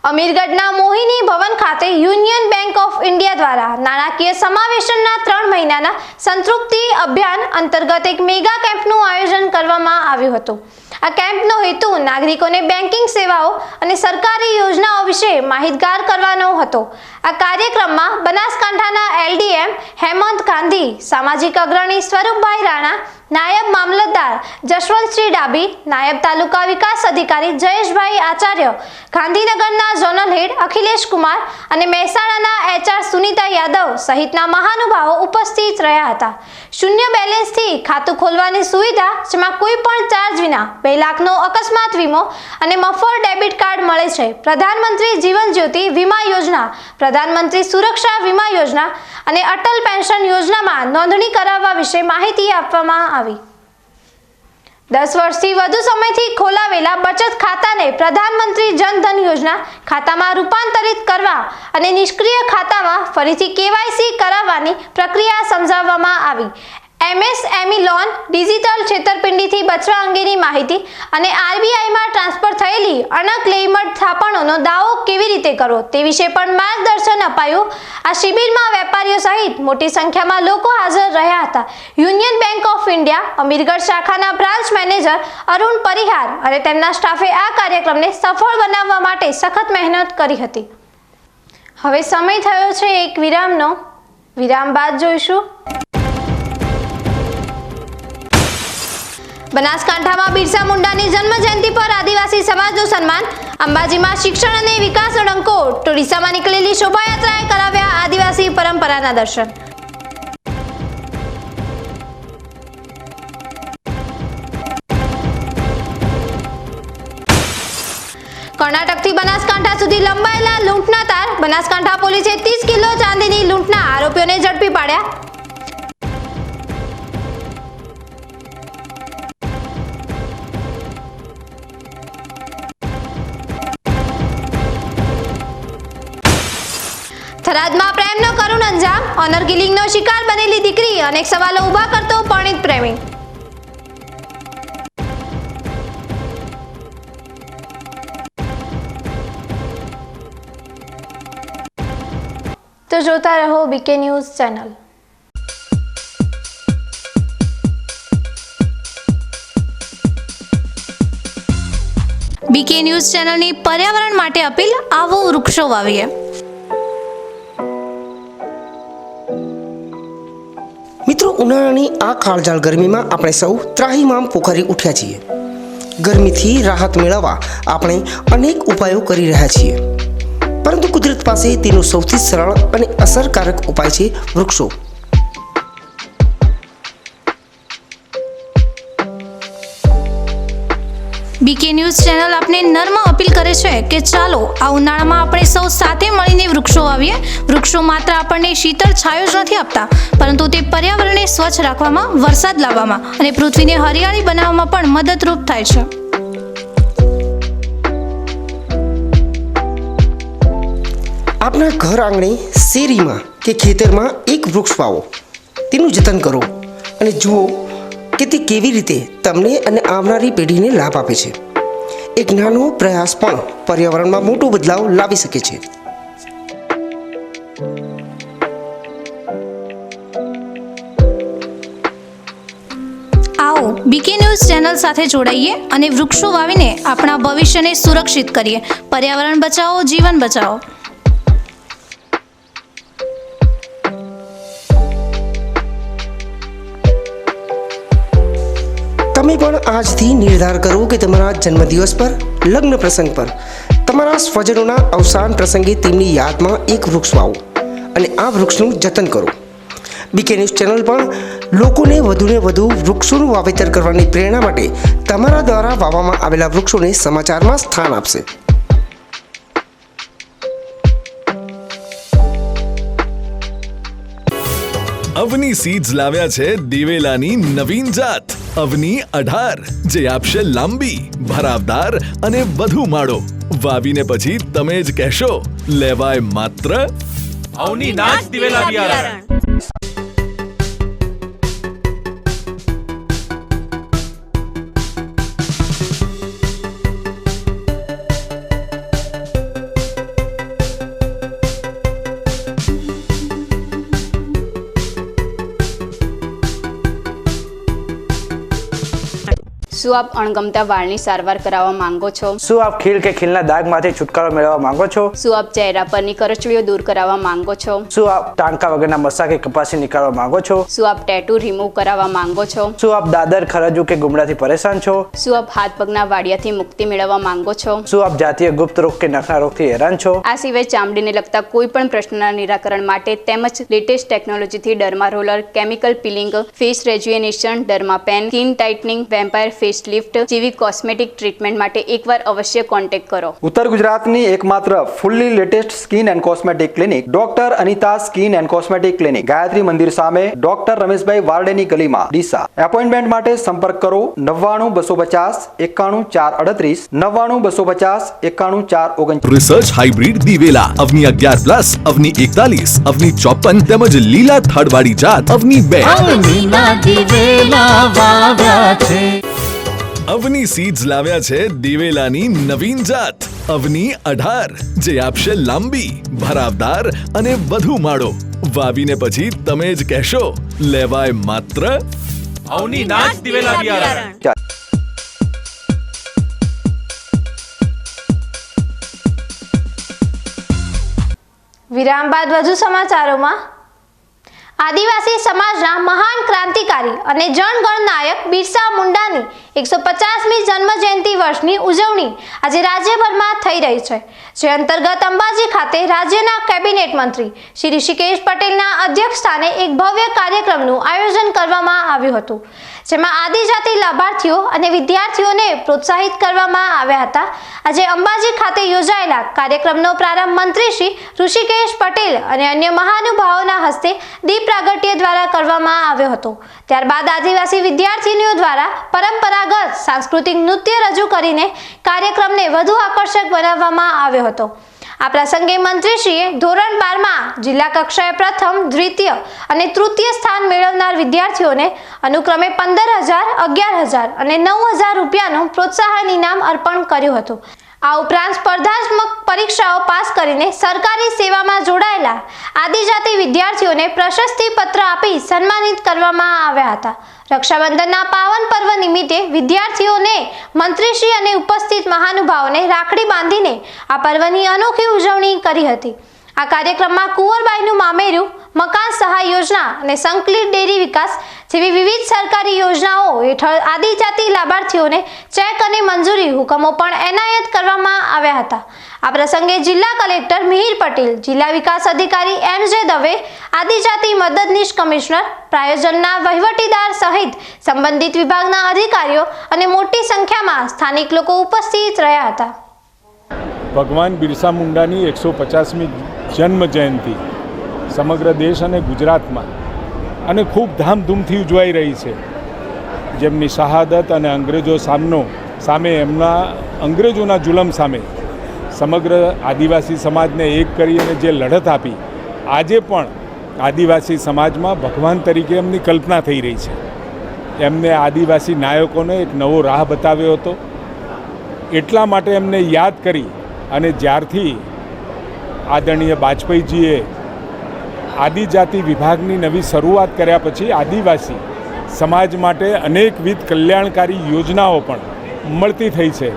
અમીરગઢના મોહિની ભવન ખાતે યુનિયન બેંક ઓફ ઇન્ડિયા દ્વારા નાણાકીય સમાવેશનના 3 મહિનાના સંતૃપ્તિ અભિયાન અંતર્ગત એક મેગા કેમ્પનું આયોજન કરવામાં આવ્યું હતું. આ કેમ્પનો હેતુ નાગરિકોને બેન્કિંગ સેવાઓ અને સરકારી યોજનાઓ વિશે માહિતગાર કરવાનો હતો. આ કાર્યક્રમમાં બનાસકાંઠાના LDM હેમંત ગાંધી, સામાજિક અગ્રણી સ્વરૂપભાઈ રાણા, નાયબ મામલતદાર જશવંતસિંહ ડાબી, નાયબ તાલુકા વિકાસ અધિકારી જયેશભાઈ આચાર્ય, ગાંધીનગરના ઝોનલ હેડ અખિલેશ કુમાર અને મહેસાણાના HR સુનીતા યાદવ સહિતના મહાનુભાવો ઉપસ્થિત રહ્યા હતા. શૂન્ય બેલેન્સથી ખાતું ખોલવાની સુવિધા, જેમાં કોઈ પણ ચાર્જ વિના 2 લાખનો અકસ્માત વીમો અને મફત ડેબિટ કાર્ડ મળે છે. પ્રધાનમંત્રી જીવન જ્યોતિ વીમા યોજના, પ્રધાનમંત્રી સુરક્ષા વીમા યોજના અને અટલ પેન્શન યોજનામાં નોંધણી કરાવવા વિશે માહિતી આપવામાં આવી. 10 વર્ષથી વધુ સમયથી ખોલાવેલા બચત ખાતાને પ્રધાનમંત્રી જન ધન યોજના ખાતામાં રૂપાંતરિત કરવા અને નિષ્ક્રિય ખાતામાં ફરીથી KYC કરાવવાની પ્રક્રિયા સમજાવવામાં આવી. MSME લોન, ડિજિટલ છેતરપિંડીથી બચવા અંગેની માહિતી અને RBIમાં ટ્રાન્સફર થયેલી અનક્લેઇમ્ડ થાપણોનો દાવો કેવી રીતે કરવો તે વિશે પણ માર્ગદર્શન અપાયું. આ શિબિરમાં વેપારીઓ સહિત મોટી સંખ્યામાં લોકો હાજર રહ્યા હતા. Union bank of India Amirgadh શાખાના બ્રાન્ચ મેનેજર અરુણ પરિહાર અને તેમના સ્ટાફે આ કાર્યક્રમને સફળ બનાવવા માટે સખત મહેનત કરી હતી. હવે સમય થયો છે એક વિરામનો. વિરામ બાદ જોઈશું બનાસકાંઠામાં બિરસા મુંડાની જન્મજયંતિ પર આદિવાસી સમાજનું સન્માન. અંબાજીમાં શિક્ષણ અને વિકાસનો ડંકો. ડીસામાં નીકળેલી શોભાયાત્રાએ કરાવ્યા આદિવાસી પરંપરાના દર્શન. કર્ણાટકથી બનાસકાંઠા સુધી લંબાયેલા લૂંટના તાર. બનાસકાંઠા પોલીસે 30 કિલો ચાંદીની લૂંટના આરોપીઓને ઝડપી પાડ્યા. થરાદમાં પ્રેમનો કરુણ અંજામ. ઓનર કિલિંગનો શિકાર બનેલી દીકરી. અનેક સવાલો ઊભા કરતો પરણિત પ્રેમી. તો જોતા રહો BK news channel. BK news ચેનલની પર્યાવરણ માટે અપીલ, આવો વૃક્ષો વાવીએ. મિત્રો, ઉનાળાની આ કાળઝાળ ગરમીમાં આપણે સૌ ત્રાહિમામ પોકારી ઉઠ્યા છીએ. ગરમીથી રાહત મેળવવા આપણે અનેક ઉપાયો કરી રહ્યા છીએ, પરંતુ કુદરત પાસે તેનો સૌથી સરળ અને અસરકારક ઉપાય છે વૃક્ષો. બીકે ન્યૂઝ ચેનલ આપને નર્મ અપીલ કરે છે કે ચાલો આ ઉનાળામાં આપણે સૌ સાથે મળીને વૃક્ષો વાવીએ. વૃક્ષો માત્ર આપણને શીતળ છાયો જ નથી આપતા, પરંતુ તે પર્યાવરણને સ્વચ્છ રાખવામાં, વરસાદ લાવવામાં અને પૃથ્વીને હરિયાળી બનાવવામાં પણ મદદરૂપ થાય છે. આપના ઘર આંગણે, શેરીમાં કે ખેતરમાં એક વૃક્ષ વાવો, તેનું જતન કરો અને જુઓ કે તે કેવી રીતે તમને અને આવનારી પેઢીને લાભ આપે છે. એક નાનો પ્રયાસ પણ પર્યાવરણમાં મોટો બદલાવ લાવી શકે છે. આવો બીકે ન્યૂઝ ચેનલ સાથે જોડાઈએ અને વૃક્ષો વાવીને આપણા ભવિષ્યને સુરક્ષિત કરીએ. પર્યાવરણ બચાવો, જીવન બચાવો. તમે પણ આજથી નિર્ધાર કરો કે તમારા જન્મદિવસ પર, લગ્ન પ્રસંગ પર, તમારા સ્વજનોના અવસાન પ્રસંગે તેમની યાદમાં એક વૃક્ષ વાવો અને આ વૃક્ષનું જતન કરો. બીકે ન્યૂઝ ચેનલ પણ લોકોને વધુને વધુ વૃક્ષોનું વાવેતર કરવાની પ્રેરણા માટે તમારા દ્વારા વાવવામાં આવેલા વૃક્ષોને સમાચારમાં સ્થાન આપશે. અવની સીડ્સ લાવ્યા છે દિવેલાની નવીન જાત અવની 18, જે આપશે લાંબી, ભરાવદાર અને વધુ માળો. વાવીને પછી તમે જ કહેશો, લેવાય માત્ર અવની નાચ દિવેલા બિયારણ. શું આપ અણગમતા વાળની સારવાર કરાવવા માંગો છો? શું આપ ખીલ કે ખીલના દાગમાંથી છુટકારો મેળવવા માંગો છો? શું આપ ચહેરા પરની કરચલીઓ દૂર કરાવવા માંગો છો? શું આપ ટાંકા વગરના મસા કે કપાસી નીકાળવા માંગો છો? શું આપ ટેટુ રિમૂવ કરાવવા માંગો છો? શું આપ દાદર, ખરજુ કે ગુમડાથી પરેશાન છો? શું આપ હાથ પગના વાડિયાથી મુક્તિ મેળવવા માંગો છો? શું આપ જાતીય ગુપ્ત રોગ કે નખના રોગથી હેરાન છો? આ સિવાય ચામડીને લગતા કોઈ પણ પ્રશ્નના નિરાકરણ માટે તેમજ લેટેસ્ટ ટેકનોલોજીથી derma roller, chemical peeling, face rejuvenation, derma pen, skin tightening, vampire face lift જેવી કોસ્મેટિક ટ્રીટમેન્ટ માટે એકવાર અવશ્ય કોન્ટેક્ટ કરો. ઉત્તર ગુજરાતની એકમાત્ર fully latest skin and cosmetic clinic doctor Anita skin and cosmetic clinic, Gayatri Mandir સામે, ડોક્ટર રમેશભાઈ વારડેની ગલીમાં, ડીસા. એપોઇન્ટમેન્ટ માટે સંપર્ક કરો 99 250 91 438, 99 250 91 439. રિસર્ચ હાઇબ્રિડ દિવેલા અવની 11+, અવની 41, અવની 54 તેમજ લીલા થડવાળી જાત અવની 2. અવની સીડ્સ લાવ્યા છે દિવેલાની નવીન જાત અવની 18, જે આપશે લાંબી, ભરાવદાર અને વધુ માળો. વાવીને પછી તમે જ કહેશો, લેવાય માત્ર અવની નાચ દિવેલા બિયારણ. વિરામ બાદ વધુ સમાચારોમાં. આદિવાસી સમાજના મહાન ક્રાંતિકારી અને જનગણ નાયક બિરસા મુંડાની 150મી જન્મ જયંતિ વર્ષની ઉજવણી આજે રાજ્યભરમાં થઈ રહી છે, જે અંતર્ગત અંબાજી ખાતે રાજ્યના કેબિનેટ મંત્રી શ્રી ઋષિકેશ પટેલના અધ્યક્ષસ્થાને એક ભવ્ય કાર્યક્રમનું આયોજન કરવામાં આવ્યું હતું, જેમાં આદિજાતિ લાભાર્થીઓ અને વિદ્યાર્થીઓને પ્રોત્સાહિત કરવામાં આવ્યા હતા. આજે અંબાજી ખાતે યોજાયેલા કાર્યક્રમનો પ્રારંભ મંત્રી શ્રી ઋષિકેશ પટેલ અને અન્ય મહાનુભાવોના હસ્તે દીપ પ્રાગટ્ય દ્વારા કરવામાં આવ્યો હતો. ત્યારબાદ આદિવાસી વિદ્યાર્થીનીઓ દ્વારા પરંપરાગત સાંસ્કૃતિક નૃત્ય રજૂ કરીને કાર્યક્રમને વધુ આકર્ષક બનાવવામાં આવ્યો હતો. આ પ્રસંગે મંત્રીશ્રીએ ધોરણ 12માં જિલ્લા કક્ષાએ પ્રથમ, દ્વિતીય અને તૃતીય સ્થાન મેળવનાર વિદ્યાર્થીઓને અનુક્રમે 15,000, 11,000 અને 9,000 રૂપિયાનું પ્રોત્સાહન ઇનામ અર્પણ કર્યું હતું. આ ઉપરાંત સ્પર્ધાત્મક પરીક્ષાઓ પાસ કરીને સરકારી સેવામાં જોડાયેલા આદિજાતિ વિદ્યાર્થીઓને પ્રશસ્તિ પત્ર આપી સન્માનિત કરવામાં આવ્યા હતા. રક્ષાબંધનના પાવન પર્વ નિમિત્તે વિદ્યાર્થીઓને મંત્રીશ્રી અને ઉપસ્થિત મહાનુભાવોને રાખડી બાંધીને આ પર્વની અનોખી ઉજવણી કરી હતી. આ કાર્યક્રમમાં કુંવરબાઈનું મામેરું, મકાન સહાય યોજના અને સંકલિત ડેરી વિકાસ જેવી વિવિધ સરકારી યોજનાઓ હેઠળ આદિજાતિ લાભાર્થીઓને ચેક અને મંજૂરી હુકમો પણ એનાયત કરવામાં આવ્યા હતા. આ પ્રસંગે જિલ્લા કલેક્ટર મિહિર પટેલ, જિલ્લા વિકાસ અધિકારી MJ દવે, આદિજાતિ મદદનીશ કમિશનર, પ્રાયોજનના વહીવટીદાર સહિત સંબંધિત વિભાગના અધિકારીઓ અને મોટી સંખ્યામાં સ્થાનિક લોકો ઉપસ્થિત રહ્યા હતા. ભગવાન બિરસા મુંડાની 150મી જન્મ જયંતિ સમગ્ર દેશ અને ગુજરાતમાં અને ખૂબ ધામધૂમથી ઉજવાઈ રહી છે. જેમની શહાદત અને સામે એમના અંગ્રેજોના જુલમ સામે સમગ્ર આદિવાસી સમાજને એક કરી અને જે લડત આપી, આજે પણ આદિવાસી સમાજમાં ભગવાન તરીકે એમની કલ્પના થઈ રહી છે. એમને આદિવાસી નાયકોને એક નવો રાહ બતાવ્યો હતો. એટલા માટે એમને યાદ કરી અને જ્યારથી આદરણીય વાજપેયીજીએ આદિજાતિ વિભાગની નવી શરૂઆત કર્યા પછી આદિવાસી સમાજ માટે અનેકવિધ કલ્યાણકારી યોજનાઓ પણ મળતી થઈ છે.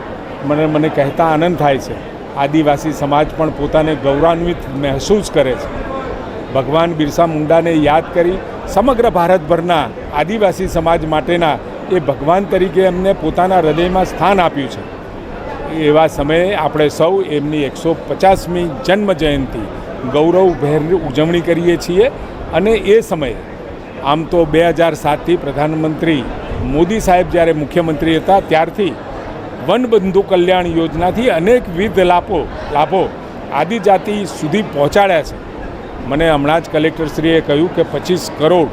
મને કહેતા આનંદ થાય છે. આદિવાસી સમાજ પણ પોતાને ગૌરવાન્વિત મહેસૂસ કરે છે. ભગવાન બિરસા મુંડાને યાદ કરી સમગ્ર ભારતભરના આદિવાસી સમાજ માટેના એ ભગવાન તરીકે એમને પોતાના હૃદયમાં સ્થાન આપ્યું છે. એવા સમયે આપણે સૌ એમની 150મી જન્મ જયંતિ ગૌરવભેર ઉજવણી કરીએ છીએ. અને એ સમયે આમ તો 2007થી પ્રધાનમંત્રી મોદી સાહેબ જ્યારે મુખ્યમંત્રી હતા ત્યારથી વનબંધુ કલ્યાણ યોજનાથી અનેકવિધ લાભો આદિજાતિ સુધી પહોંચાડ્યા છે. મને હમણાં જ કલેક્ટરશ્રીએ કહ્યું કે 25 કરોડ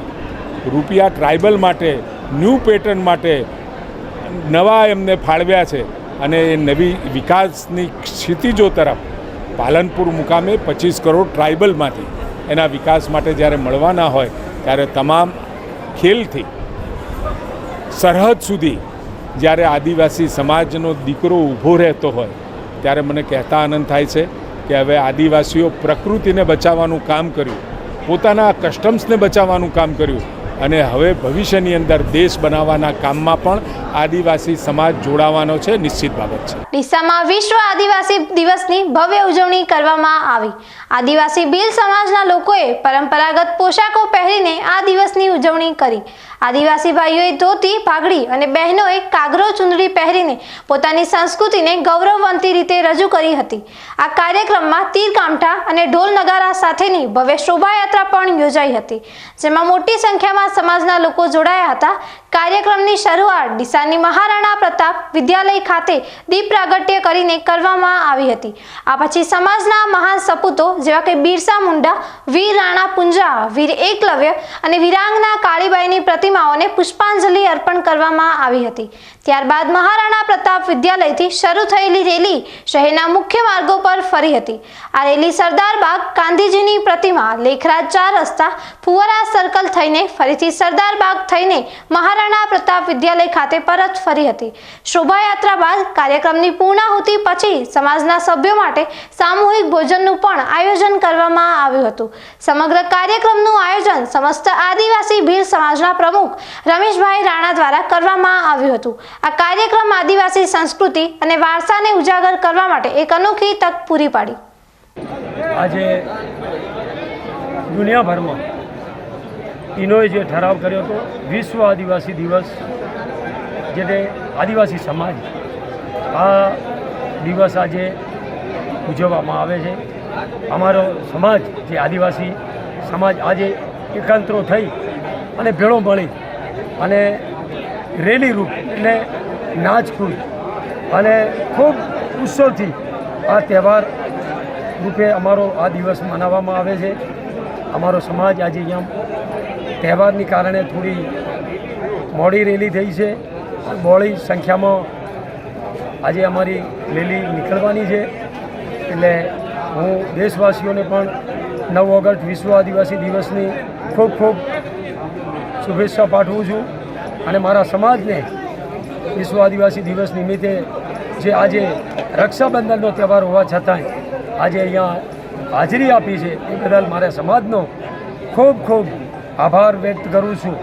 રૂપિયા ટ્રાઇબલ માટે, ન્યૂ પેટર્ન માટે નવા એમને ફાળવ્યા છે. અને એ નવી વિકાસની ક્ષિતિજો તરફ પાલનપુર મુકામે 25 કરોડ ટ્રાઇબલમાંથી એના વિકાસ માટે જ્યારે મળવાના હોય ત્યારે તમામ ખેલથી સરહદ સુધી જ્યારે આદિવાસી સમાજનો દીકરો ઊભો રહેતો હોય ત્યારે મને કહેતા આનંદ થાય છે કે હવે આદિવાસીઓ પ્રકૃતિને બચાવવાનું કામ કર્યું, પોતાના કસ્ટમ્સને બચાવવાનું કામ કર્યું અને હવે ભવિષ્યની અંદર દેશ બનાવવાના કામમાં પણ આદિવાસી સમાજ જોડાવાનો છે. નિશ્ચિત બાબત છે. ડીસામાં વિશ્વ આદિવાસી દિવસની ભવ્ય ઉજવણી કરવામાં આવી. આદિવાસી ભીલ સમાજના લોકોએ પરંપરાગત પોશાકો પહેરીને આ દિવસની ઉજવણી કરી. આદિવાસી ભાઈઓએ ધોતી, પાઘડી અને બહેનોએ કાગરો ચુંદડી પહેરીને પોતાની સંસ્કૃતિને ગૌરવવંતી રીતે રજૂ કરી હતી. આ કાર્યક્રમમાં તીરકામઠા અને ઢોલ નગારા સાથેની ભવ્ય શોભાયાત્રા પણ યોજાઈ હતી, જેમાં મોટી સંખ્યામાં સમાજના લોકો જોડાયા હતા. કાર્યક્રમની શરૂઆત ડીસાની મહારાણા પ્રતાપ વિદ્યાલય ખાતે દીપ પ્રાગટ્ય કરીને કરવામાં આવી હતી. આ પછી સમાજના મહાન સપૂતો જેવા કે બિરસા મુંડા, વીર રાણા પુંજા, વીર એકલવ્ય અને વીરાંગના કાળીબાઈની પ્રતિમાઓને પુષ્પાંજલિ અર્પણ કરવામાં આવી હતી. ત્યારબાદ મહારાણા પ્રતાપ વિદ્યાલયથી શરૂ થયેલી રેલી શહેરના મુખ્ય માર્ગો પર ફરી હતી. આ રેલી સરદાર બાગ, ગાંધીજીની પ્રતિમા, લેખરાજ 4 રસ્તા, ફુવારા સર્કલ થઈને ફરીથી સરદાર બાગ થઈને મહારાણા પ્રતાપ વિદ્યાલય ખાતે પરત ફરી હતી. શોભાયાત્રા બાદ કાર્યક્રમની પૂર્ણાહુતિ પછી સમાજના સભ્યો માટે સામૂહિક ભોજનનું પણ આયોજન કરવામાં આવ્યું હતું. સમગ્ર કાર્યક્રમનું આયોજન સમસ્ત આદિવાસી ભીલ સમાજના પ્રમુખ રમેશભાઈ રાણા દ્વારા કરવામાં આવ્યું હતું. આ કાર્યક્રમ આદિવાસી સંસ્કૃતિ અને વારસાને ઉજાગર કરવા માટે એક અનોખી તક પૂરી પાડી. આજે દુનિયાભરમાં ઇનોએ જે ઠરાવ કર્યો હતો વિશ્વ આદિવાસી દિવસ, જેને આદિવાસી સમાજ આ દિવસ આજે ઉજવવામાં આવે છે. અમારો સમાજ જે આદિવાસી સમાજ આજે એકાંતરો થઈ અને ભેળો મળી અને રેલી રૂપ એટલે નાચકૂદ અને ખૂબ ઉત્સવથી આ તહેવાર રૂપે અમારો આ દિવસ મનાવવામાં આવે છે. અમારો સમાજ આજે અહીંયા તહેવારની કારણે થોડી મોડી રેલી થઈ છે. બહોળી સંખ્યામાં આજે અમારી રેલી નીકળવાની છે. એટલે હું દેશવાસીઓને પણ 9 ઓગસ્ટ વિશ્વ આદિવાસી દિવસની ખૂબ ખૂબ શુભેચ્છા પાઠવું છું અને મારા સમાજને વિશ્વ આદિવાસી દિવસ નિમિત્તે જે આજે રક્ષાબંધનનો તહેવાર હોવા છતાંય આજે અહીંયા હાજરી આપી છે એ બદલ મારા સમાજનો ખૂબ ખૂબ આભાર વ્યક્ત કરું છું.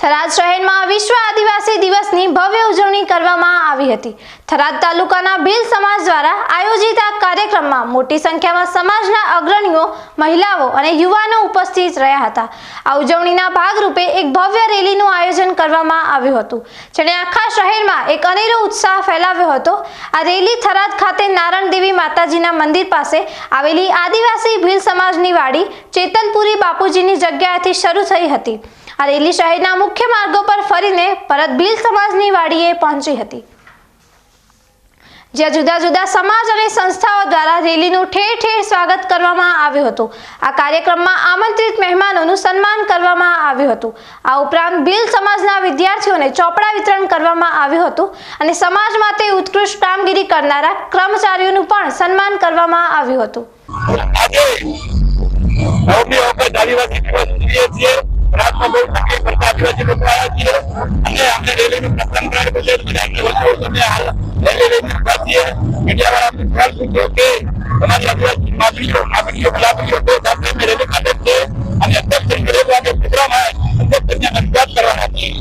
થરાદ શહેરમાં વિશ્વ આદિવાસી દિવસની ભવ્ય ઉજવણી કરવામાં આવી હતી. થરાદ તાલુકાના ભીલ સમાજ દ્વારા આયોજિત આ કાર્યક્રમમાં મોટી સંખ્યામાં સમાજના અગ્રણીઓ, મહિલાઓ અને યુવાનો ઉપસ્થિત રહ્યા હતા. આ ઉજવણીના ભાગરૂપે એક ભવ્ય રેલીનું આયોજન કરવામાં આવ્યું હતું, જેણે આખા શહેરમાં એક અનેરો ઉત્સાહ ફેલાવ્યો હતો. આ રેલી થરાદ ખાતે નારણદેવી માતાજીના મંદિર પાસે આવેલી આદિવાસી ભીલ સમાજની વાડી ચેતનપુરી બાપુજીની જગ્યાએથી શરૂ થઈ હતી. આ રેલી શહેરના મુખ્ય માર્ગો પર ફરીને પરત ભીલ સમાજની વાડીએ પહોંચી હતી, જ્યાં જુદા જુદા સમાજ અને સંસ્થાઓ દ્વારા રેલીનું ઠેર ઠેર સ્વાગત કરવામાં આવ્યું હતું. આ કાર્યક્રમમાં આમંત્રિત મહેમાનોનું સન્માન કરવામાં આવ્યું હતું. આ ઉપરાંત ભીલ સમાજના વિદ્યાર્થીઓને ચોપડા વિતરણ કરવામાં આવ્યું હતું અને સમાજ માટે ઉત્કૃષ્ટ કામગીરી કરનારા કર્મચારીઓનું પણ સન્માન કરવામાં આવ્યું હતું. રાતમાં બહુ તકલીફ પડતા આદિવાસી લોકો આવ્યા છીએ અને આપણે રેલીનું પ્રસ્થાન મીડિયાવાળા સવાલ પૂછ્યો કે તમારી આદિવાસી માગણીઓ તો સાથે અમે રેલી કાઢે છે અને અધ્યક્ષ તરીકે વાગે પ્રોગ્રામ અધ્યક્ષ રજૂઆત કરવાના છીએ.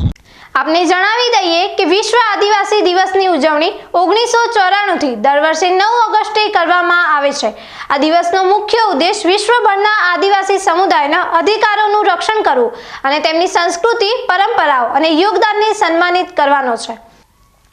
આપને જણાવી દઈએ કે વિશ્વ આદિવાસી દિવસની ઉજવણી 1994 થી દર વર્ષે 9 ઓગસ્ટે કરવામાં આવે છે. આ દિવસનો મુખ્ય ઉદ્દેશ વિશ્વભરના આદિવાસી સમુદાયના અધિકારોનું રક્ષણ કરવું અને તેમની સંસ્કૃતિ, પરંપરાઓ અને યોગદાનને સન્માનિત કરવાનો છે.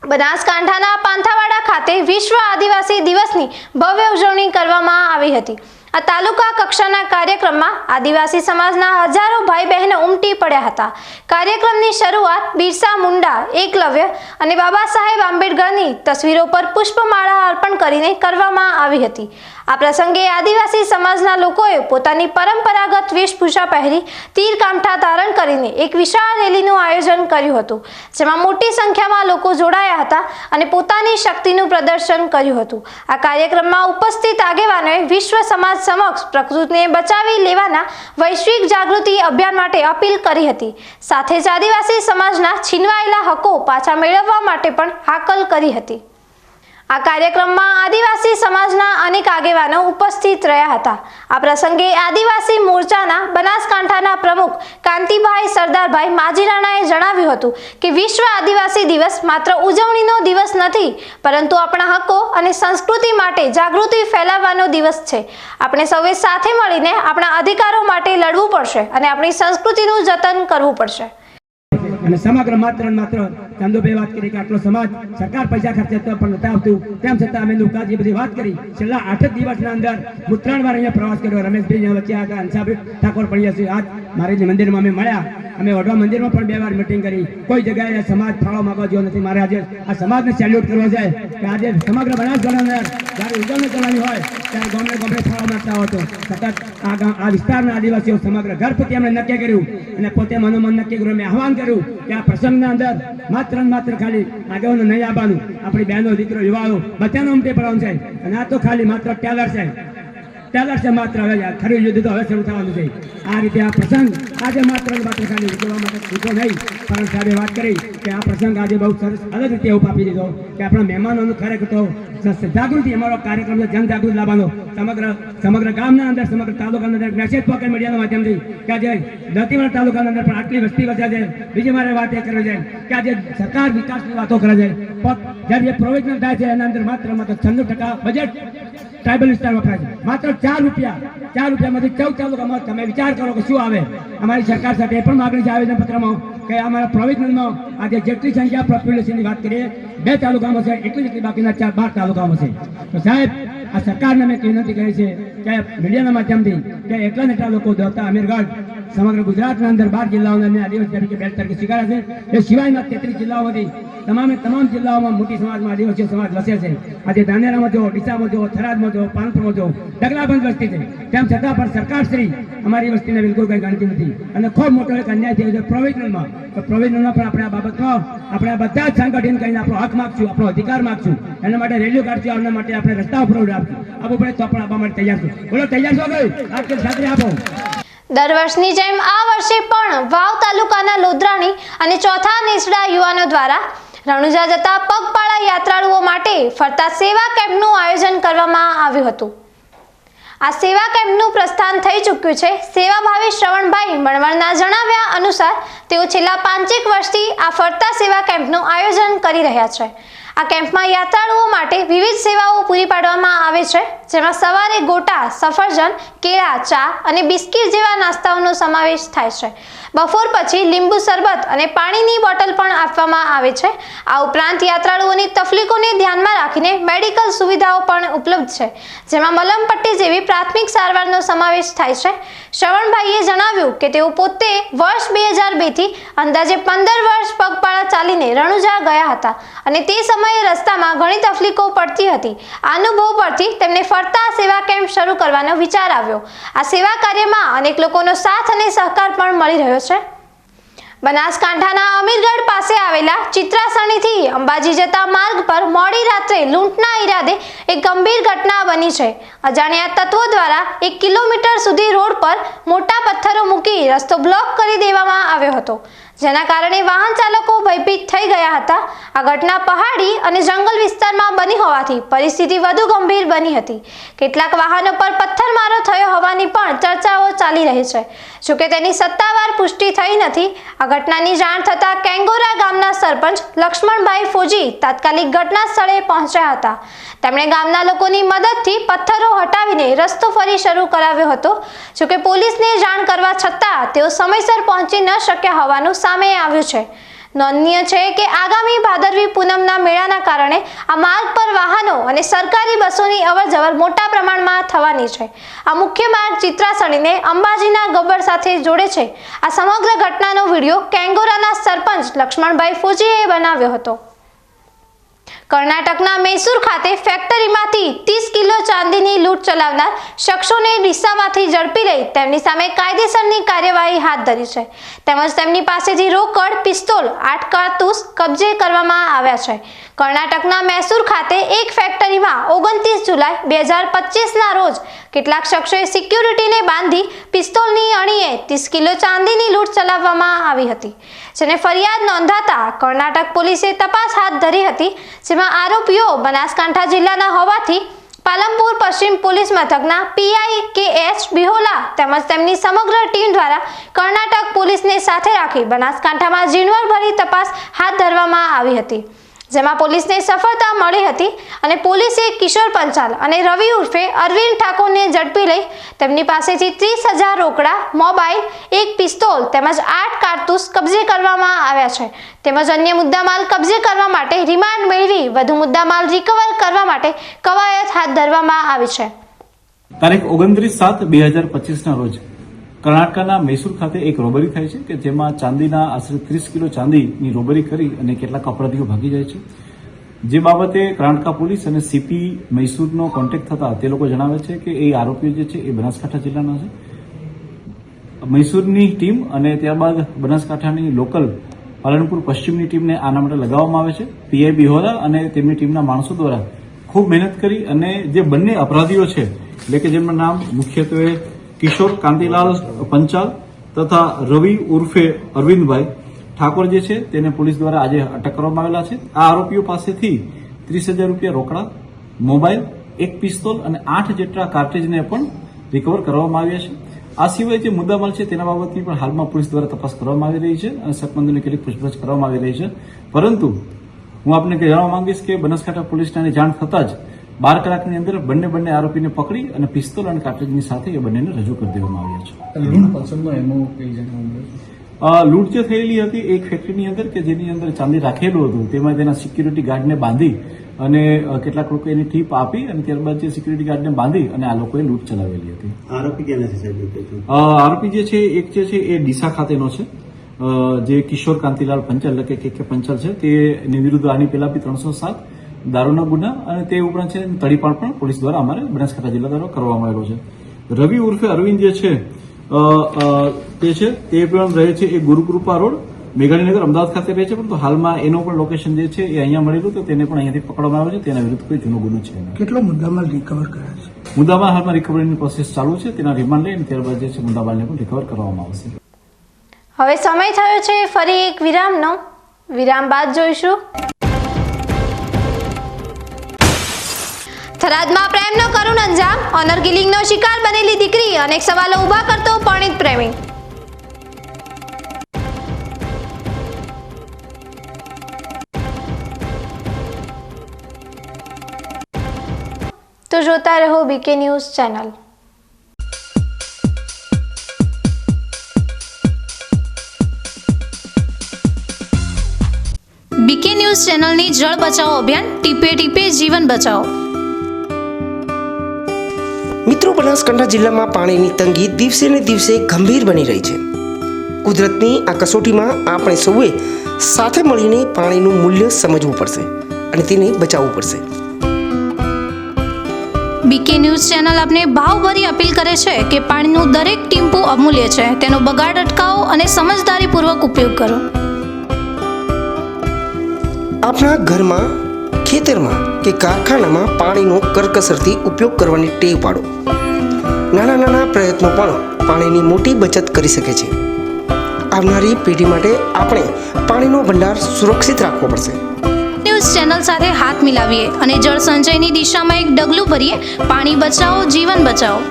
બનાસકાંઠાના પાંથાવાડા ખાતે વિશ્વ આદિવાસી દિવસની ભવ્ય ઉજવણી કરવામાં આવી હતી. આ તાલુકા કક્ષાના કાર્યક્રમમાં આદિવાસી સમાજના હજારો ભાઈ બહેનો ઉમટી પડ્યા હતા. કાર્યક્રમની શરૂઆત બિરસા મુંડા, એકલવ્ય અને બાબા સાહેબ આંબેડકરની તસવીરો પર પુષ્પમાળા અર્પણ કરીને કરવામાં આવી હતી. આ પ્રસંગે આદિવાસી સમાજના લોકોએ પોતાની પરંપરાગત વેશભૂષા પહેરી તીર કામઠા ધારણ કરીને એક વિશાળ રેલીનું આયોજન કર્યું હતું, જેમાં મોટી સંખ્યામાં લોકો જોડાયા હતા અને પોતાની શક્તિનું પ્રદર્શન કર્યું હતું. આ કાર્યક્રમમાં ઉપસ્થિત આગેવાનોએ વિશ્વ સમાજ સમક્ષ પ્રકૃતિને બચાવી લેવાના વૈશ્વિક જાગૃતિ અભિયાન માટે અપીલ કરી હતી. સાથે જ આદિવાસી સમાજના છીનવાયેલા હકો પાછા મેળવવા માટે પણ હાકલ કરી હતી. આ કાર્યક્રમમાં આદિવાસી સમાજના અનેક આગેવાનો ઉપસ્થિત રહ્યા હતા. આ પ્રસંગે આદિવાસી મોરચાના બનાસકાંઠાના પ્રમુખ કાંતિભાઈ સરદારભાઈ માજીરાણાએ જણાવ્યું હતું કે વિશ્વ આદિવાસી દિવસ માત્ર ઉજવણીનો દિવસ નથી, પરંતુ આપણા હકો અને સંસ્કૃતિ માટે જાગૃતિ ફેલાવવાનો દિવસ છે. આપણે સૌએ સાથે મળીને આપણા અધિકારો માટે લડવું પડશે અને આપણી સંસ્કૃતિનું જતન કરવું પડશે. અને સમગ્ર માત્ર ચાંદુભાઈ વાત કરી કે આટલો સમાજ સરકાર પૈસા ખર્ચે તો પણ નથી આવતું, તેમ છતાં અમે લુકાજી બધી વાત કરી. છેલ્લા 8 દિવસના અંદર હું 3 વાર અહીંયા પ્રવાસ કર્યો. રમેશભાઈ વચ્ચે હતા, અંસાભાઈ ઠાકોર પણ છે. આજ મારે મંદિરમાં અમે મળ્યા. અમે વડવા મંદિરમાં પણ 2 વાર મિટિંગ કરી. કોઈ જગ્યાએ સમાજ ફાળો માંગવા જેવો નથી. મારે આજે આ સમાજને સેલ્યુટ કરવો છે કે આજે સમગ્ર બનાસકાંઠાની અંદર જ્યારે ઉજવણી કરવાની હોય ત્યારે ગામડે ફાળો માંગતા હતો. સતત આ વિસ્તારના આદિવાસીઓ સમગ્ર ઘર પ્રતિ એમણે નક્કી કર્યું અને પોતે મનોમન નક્કી કર્યું. મેં આહવાન કર્યું કે આ પ્રસંગના અંદર માત્ર ખાલી આગેવાનો નહીં આવવાનું, આપણી બહેનો, દીકરો, યુવાનો બધાને ઉમટી પડવાનું છે. અને આ તો ખાલી માત્ર ટેલર છે માત્ર. હવે ખરું યુદ્ધ તો હવે શરૂ થવાનું છે. આ રીતે આ પ્રસંગ આજે માત્ર ખાલી ઉજવવા માટે છૂટો નહીં, પણ સાહેબે વાત કરી કે આ પ્રસંગ આજે બહુ સરસ અલગ રીતે એવું આપી દીધો કે આપણા મહેમાનોનું ખરેખર તો જાગૃતિ, અમારો કાર્યક્રમ છે જનજાગૃતિ લાવવાનો. સમગ્ર ગામના અંદર, સમગ્ર તાલુકાના અંદર મેસેજ પોકેટ મીડિયાના માધ્યમથી કે આજે દંતીવાડા તાલુકાના અંદર પણ આટલી વસ્તી વચ્ચે છે. બીજી મારે વાત એ કરવી છે કે આજે સરકાર વિકાસની વાતો કરે છે, જ્યારે પ્રોવિઝન થાય છે એના અંદર માત્ર 96% બજેટ ટ્રાઇબલ વિસ્તાર વપરાય છે. માત્ર 4 રૂપિયામાંથી 14 તાલુકામાં તમે વિચાર કરો કે શું આવે. અમારી સરકાર સાથે એ પણ માગણી છે આવેદનપત્રમાં કે અમારા પ્રોવિઝનમાં આજે જેટલી સંખ્યા પોપ્યુલેશનની વાત કરીએ 2 તાલુકામાં છે, એટલી બાકીના 12 તાલુકામાં છે. તો સાહેબ, આ સરકારને મેં વિનંતી કરી છે કે મીડિયાના માધ્યમથી કે એટલા નેટા લોકો દોતા અમીરગઢ સમગ્ર ગુજરાતના અંદર 12 જિલ્લાઓના આદિવાસી તરીકે બેઠ તરીકે સ્વીકાર્યા છે. એ સિવાયના 33 જિલ્લાઓમાંથી તમામ જિલ્લાઓમાં મોટી સમાજમાં આદિવાસી સમાજ વસે છે. આજે ધાનેરામાં જો, ડીસામાં જો, થરાદમાં જો, પાનપુરમાં જો ઢગલાબંધ વસ્તી છે. તેમ છતાં પણ સરકારશ્રી અમારી વસ્તીને બિલકુલ કંઈ ગણતી નથી અને ખૂબ મોટો એક અન્યાય થયો છે પ્રોવિઝનલમાં. તો પ્રોવિઝનલમાં પણ આપણે આ બાબતમાં આપણે બધા જ સંગઠન કરીને આપણો હક માગશું, આપણો અધિકાર માગશું. એના માટે રેલીઓ કાઢશું, એના માટે આપણે રસ્તા ઉપર આપશું. આપવું પડે તો પણ આપવા માટે તૈયાર છું. બોલો, તૈયાર છો કઈ? આજકાલ સાથે આપો. દર વર્ષની જેમ આ વર્ષે પણ વાવ તાલુકાના લોધરાણી અને ચોથા નેસડા યુવાનો દ્વારા રણુજા જતા પગપાળા યાત્રાળુઓ માટે ફરતા સેવા કેમ્પનું આયોજન કરવામાં આવ્યું હતું. આ સેવા કેમ્પનું પ્રસ્થાન થઈ ચૂક્યું છે. સેવાભાવી શ્રવણભાઈ મણવરના જણાવ્યા અનુસાર તેઓ છેલ્લા 5 વર્ષથી આ ફરતા સેવા કેમ્પનું આયોજન કરી રહ્યા છે. આ કેમ્પમાં યાત્રાળુઓ માટે વિવિધ સેવાઓ પૂરી પાડવામાં આવે છે, જેમાં સવારે ગોટા, સફરજન, કેળા, ચા અને બિસ્કિટ જેવા નાસ્તાઓનો સમાવેશ થાય છે. બપોર પછી લીંબુ શરબત અને પાણીની બોટલ પણ આપવામાં આવે છે. આ ઉપરાંત યાત્રાળુઓની તકલીફોને ધ્યાનમાં રાખીને મેડિકલ સુવિધાઓ પણ ઉપલબ્ધ છે, જેમાં મલમપટ્ટી જેવી પ્રાથમિક સારવારનો સમાવેશ થાય છે. શ્રવણભાઈએ જણાવ્યું કે તેઓ પોતે વર્ષ 2002 થી અંદાજે 15 વર્ષ પગપાળા ચાલીને રણુજા ગયા હતા અને તે સમયે રસ્તામાં ઘણી તકલીફો પડતી હતી. આ અનુભવ પરથી તેમને ફરતા સેવા કેમ્પ શરૂ કરવાનો વિચાર આવ્યો. આ સેવા કાર્યમાં અનેક લોકોનો સાથ અને સહકાર પણ મળી રહ્યો છે. બનાસકાંઠાના અમીરગઢ પાસે આવેલા ચિત્રાસણીથી અંબાજી જતા માર્ગ પર મોડી રાત્રે લૂંટના ઈરાદે એક ગંભીર ઘટના બની છે. અજાણ્યા તત્વો દ્વારા 1 કિલોમીટર સુધી રોડ પર મોટા પથ્થરો મૂકી રસ્તો બ્લોક કરી દેવામાં આવ્યો હતો, જેના કારણે વાહન ચાલકો ભયભીત થઈ ગયા હતા. આ ઘટના પહાડી અને જંગલ વિસ્તારમાં બની હોવાથી પરિસ્થિતિ વધુ ગંભીર બની હતી. કેટલાક વાહનો પર પથ્થરમારો થયો હોવાની પણ ચર્ચાઓ ચાલી રહી છે, જોકે તેની સત્તાવાર પુષ્ટિ થઈ નથી. આ ઘટનાની જાણ થતાં કેંગોરા ગામના સરપંચ લક્ષ્મણભાઈ ફોજી તાત્કાલિક ઘટના સ્થળે પહોંચ્યા હતા. તેમણે ગામના લોકોની મદદથી પથ્થરો હટાવીને રસ્તો ફરી શરૂ કરાવ્યો હતો, જોકે પોલીસને જાણ કરવા છતાં તેઓ સમયસર પહોંચી ન શક્યા હોવાનું સામે આવ્યું છે. નોંધનીય છે કે આગામી ભાદરવી પૂનમના મેળાના કારણે આ માર્ગ પર વાહનો અને સરકારી બસોની અવરજવર મોટા પ્રમાણમાં થવાની છે. આ મુખ્ય માર્ગ ચિત્રાસણીને અંબાજીના ગબ્બર સાથે જોડે છે. આ સમગ્ર ઘટનાનો વિડીયો કેંગોરાના સરપંચ લક્ષ્મણભાઈ ફોજીએ બનાવ્યો હતો. કર્ણાટકના મૈસૂર ખાતે ફેક્ટરીમાંથી 30 કિલો ચાંદીની લૂંટ ચલાવનાર શખ્સોને ડીસામાંથી ઝડપી લઈ તેમની સામે કાયદેસરની કાર્યવાહી હાથ ધરી છે, તેમજ તેમની પાસેથી રોકડ, પિસ્તોલ, 8 કારતૂસ કબજે કરવામાં આવ્યા છે. કર્ણાટકના મૈસૂર ખાતે એક ફેક્ટરીમાં 29 જુલાઈ 2025ના રોજ કેટલાક શખ્સોએ સિક્યુરિટીને બાંધી પિસ્તોલની અણીએ 30 કિલો ચાંદીની લૂંટ ચલાવવામાં આવી હતી, જેને ફરિયાદ નોંધાતા કર્ણાટક પોલીસે તપાસ હાથ ધરી હતી, જેમાં આરોપીઓ બનાસકાંઠા જિલ્લાના હોવાથી પાલનપુર પશ્ચિમ પોલીસ મથકના પીઆઈ કે.એચ. બિહોલા તેમજ તેમની સમગ્ર ટીમ દ્વારા કર્ણાટક પોલીસને સાથે રાખી બનાસકાંઠામાં ઝીણવટભરી તપાસ હાથ ધરવામાં આવી હતી, જેમાં પોલીસને સફળતા મળી હતી અને પોલીસે કિશોર પંચાલ અને રવિ ઉર્ફે અરવિંદ ઠાકોરને ઝડપી લઈ તેમની પાસેથી 30,000 રોકડા, મોબાઈલ, 1 પિસ્તોલ તેમજ 8 કારતૂસ કબજે કરવામાં આવ્યા છે, તેમજ અન્ય મુદ્દામાલ કબજે કરવા માટે રિમાન્ડ મેળવી વધુ મુદ્દામાલ રિકવર કરવા માટે કવાયત હાથ ધરવામાં આવી છે. તારીખ 29/7/2025ના રોજ કર્ણાટકના મૈસૂર ખાતે એક રોબરી થાય છે કે જેમાં ચાંદીના આશરે 30 કિલો ચાંદીની રોબરી કરી અને કેટલાક અપરાધીઓ ભાગી જાય છે. જે બાબતે કર્ણાટક પોલીસ અને સીપી મૈસૂરનો કોન્ટેક્ટ થતા તે લોકો જણાવે છે કે એ આરોપીઓ જે છે એ બનાસકાંઠા જિલ્લાના છે. મૈસૂરની ટીમ અને ત્યારબાદ બનાસકાંઠાની લોકલ પાલનપુર પશ્ચિમની ટીમને આના માટે લગાવવામાં આવે છે. પીઆઈ બિહોરા અને તેમની ટીમના માણસો દ્વારા ખૂબ મહેનત કરી અને જે બંને અપરાધીઓ છે એટલે કે જેમના નામ મુખ્યત્વે કિશોર કાંતિલાલ પંચાલ તથા રવિ ઉર્ફે અરવિંદભાઈ ઠાકોર જે છે તેને પોલીસ દ્વારા આજે અટક કરવામાં આવેલા છે. આ આરોપીઓ પાસેથી 30,000 રૂપિયા રોકડા, મોબાઈલ, 1 પિસ્તોલ અને 8 જેટલા કાર્ટ્રીજને પણ રિકવર કરવામાં આવ્યા છે. આ સિવાય જે મુદ્દામાલ છે તેના બાબતની પણ હાલમાં પોલીસ દ્વારા તપાસ કરવામાં આવી રહી છે અને શકમંદોની કેટલીક પૂછપરછ કરવામાં આવી રહી છે. પરંતુ હું આપને જણાવવા માંગીશ કે બનાસકાંઠા પોલીસને જાણ થતાં જ 12 કલાકની અંદર બંને આરોપીને પકડી અને પિસ્તોલ અને કાર્ટ્રીજની સાથે એ બંનેને રજૂ કરી દેવામાં આવ્યા છે. લૂંટ જે થયેલી હતી એક ફેક્ટરીની અંદર કે જેની અંદર ચાંદી રાખેલું હતું, તેમાં તેના સિક્યુરિટી ગાર્ડને બાંધી અને કેટલાક લોકો એની ટીપ આપી અને ત્યારબાદ જે સિક્યુરિટી ગાર્ડને બાંધી અને આ લોકોએ લૂંટ ચલાવેલી હતી. આરોપી આરોપી જે છે એક જે છે એ ડીસા ખાતેનો છે, જે કિશોર કાંતિલાલ પંચાલ એટલે કે પંચાલ છે, તેની વિરુદ્ધ આની પહેલા બી 307 દારૂના ગુના અને તે ઉપરાંત છે તડીપાર પણ પોલીસ દ્વારા અમારે બનાસકાંઠા જિલ્લા દ્વારા કરવામાં આવ્યો છે. રવિ ઉર્ફે અરવિંદ જે છે તે પણ રહે છે એ ગુરુકૃપા રોડ મેઘાણીનગર અમદાવાદ ખાતે રહે છે, પરંતુ હાલમાં એનો પણ લોકેશન જે છે એ અહીંયા મળેલું તો તેને પણ અહીંયાથી પકડવામાં આવ્યો છે. તેના વિરુદ્ધ કોઈ જૂનો ગુનો છે. કેટલો મુદ્દામાલ રિકવર કર્યા છે? મુદ્દામાલ હાલમાં રિકવરીની પ્રોસેસ ચાલુ છે, તેના રિમાન્ડ લઈને ત્યારબાદ જે છે મુદ્દામાલને પણ રિકવર કરવામાં આવશે. હવે સમય થયો છે ફરી એક વિરામનો. વિરામ બાદ જોઈશું થરાદમાં પ્રેમનો કરુણ અંજામ, ઓનર કિલિંગનો શિકાર બનેલી દીકરી, અનેક સવાલો ઊભા કરતો પરણિત પ્રેમી. તો જોતા રહો BK news channel. BK news ચેનલની જળ બચાવો અભિયાન, ટીપે ટીપે જીવન બચાવો. મિત્રો, બનાસકાંઠા જિલ્લામાં પાણીની તંગી દિવસે ને દિવસે ગંભીર બની રહી છે. કુદરતની આ કસોટીમાં આપણે સૌએ સાથે મળીને પાણીનું મૂલ્ય સમજવું પડશે અને તેને બચાવવું પડશે. બીકે ન્યૂઝ ચેનલ આપને ભાવભરી અપીલ કરે છે કે પાણીનું દરેક ટીમ્પુ અમૂલ્ય છે, તેનો બગાડ અટકાવો અને સમજદારીપૂર્વક ઉપયોગ કરો. આપણા ઘરમાં, ખેતરમાં કે કારખાનામાં પાણીનો કરકસરથી ઉપયોગ કરવાની ટેવ પાડો. નાના નાના પ્રયત્નો પણ પાણીની મોટી બચત કરી શકે છે. આવનારી પેઢી માટે આપણે પાણીનો ભંડાર સુરક્ષિત રાખવો પડશે. ન્યૂઝ ચેનલ સાથે હાથ મિલાવીએ અને જળ સંચયની દિશામાં એક ડગલું ભરીએ. પાણી બચાવો, જીવન બચાવો.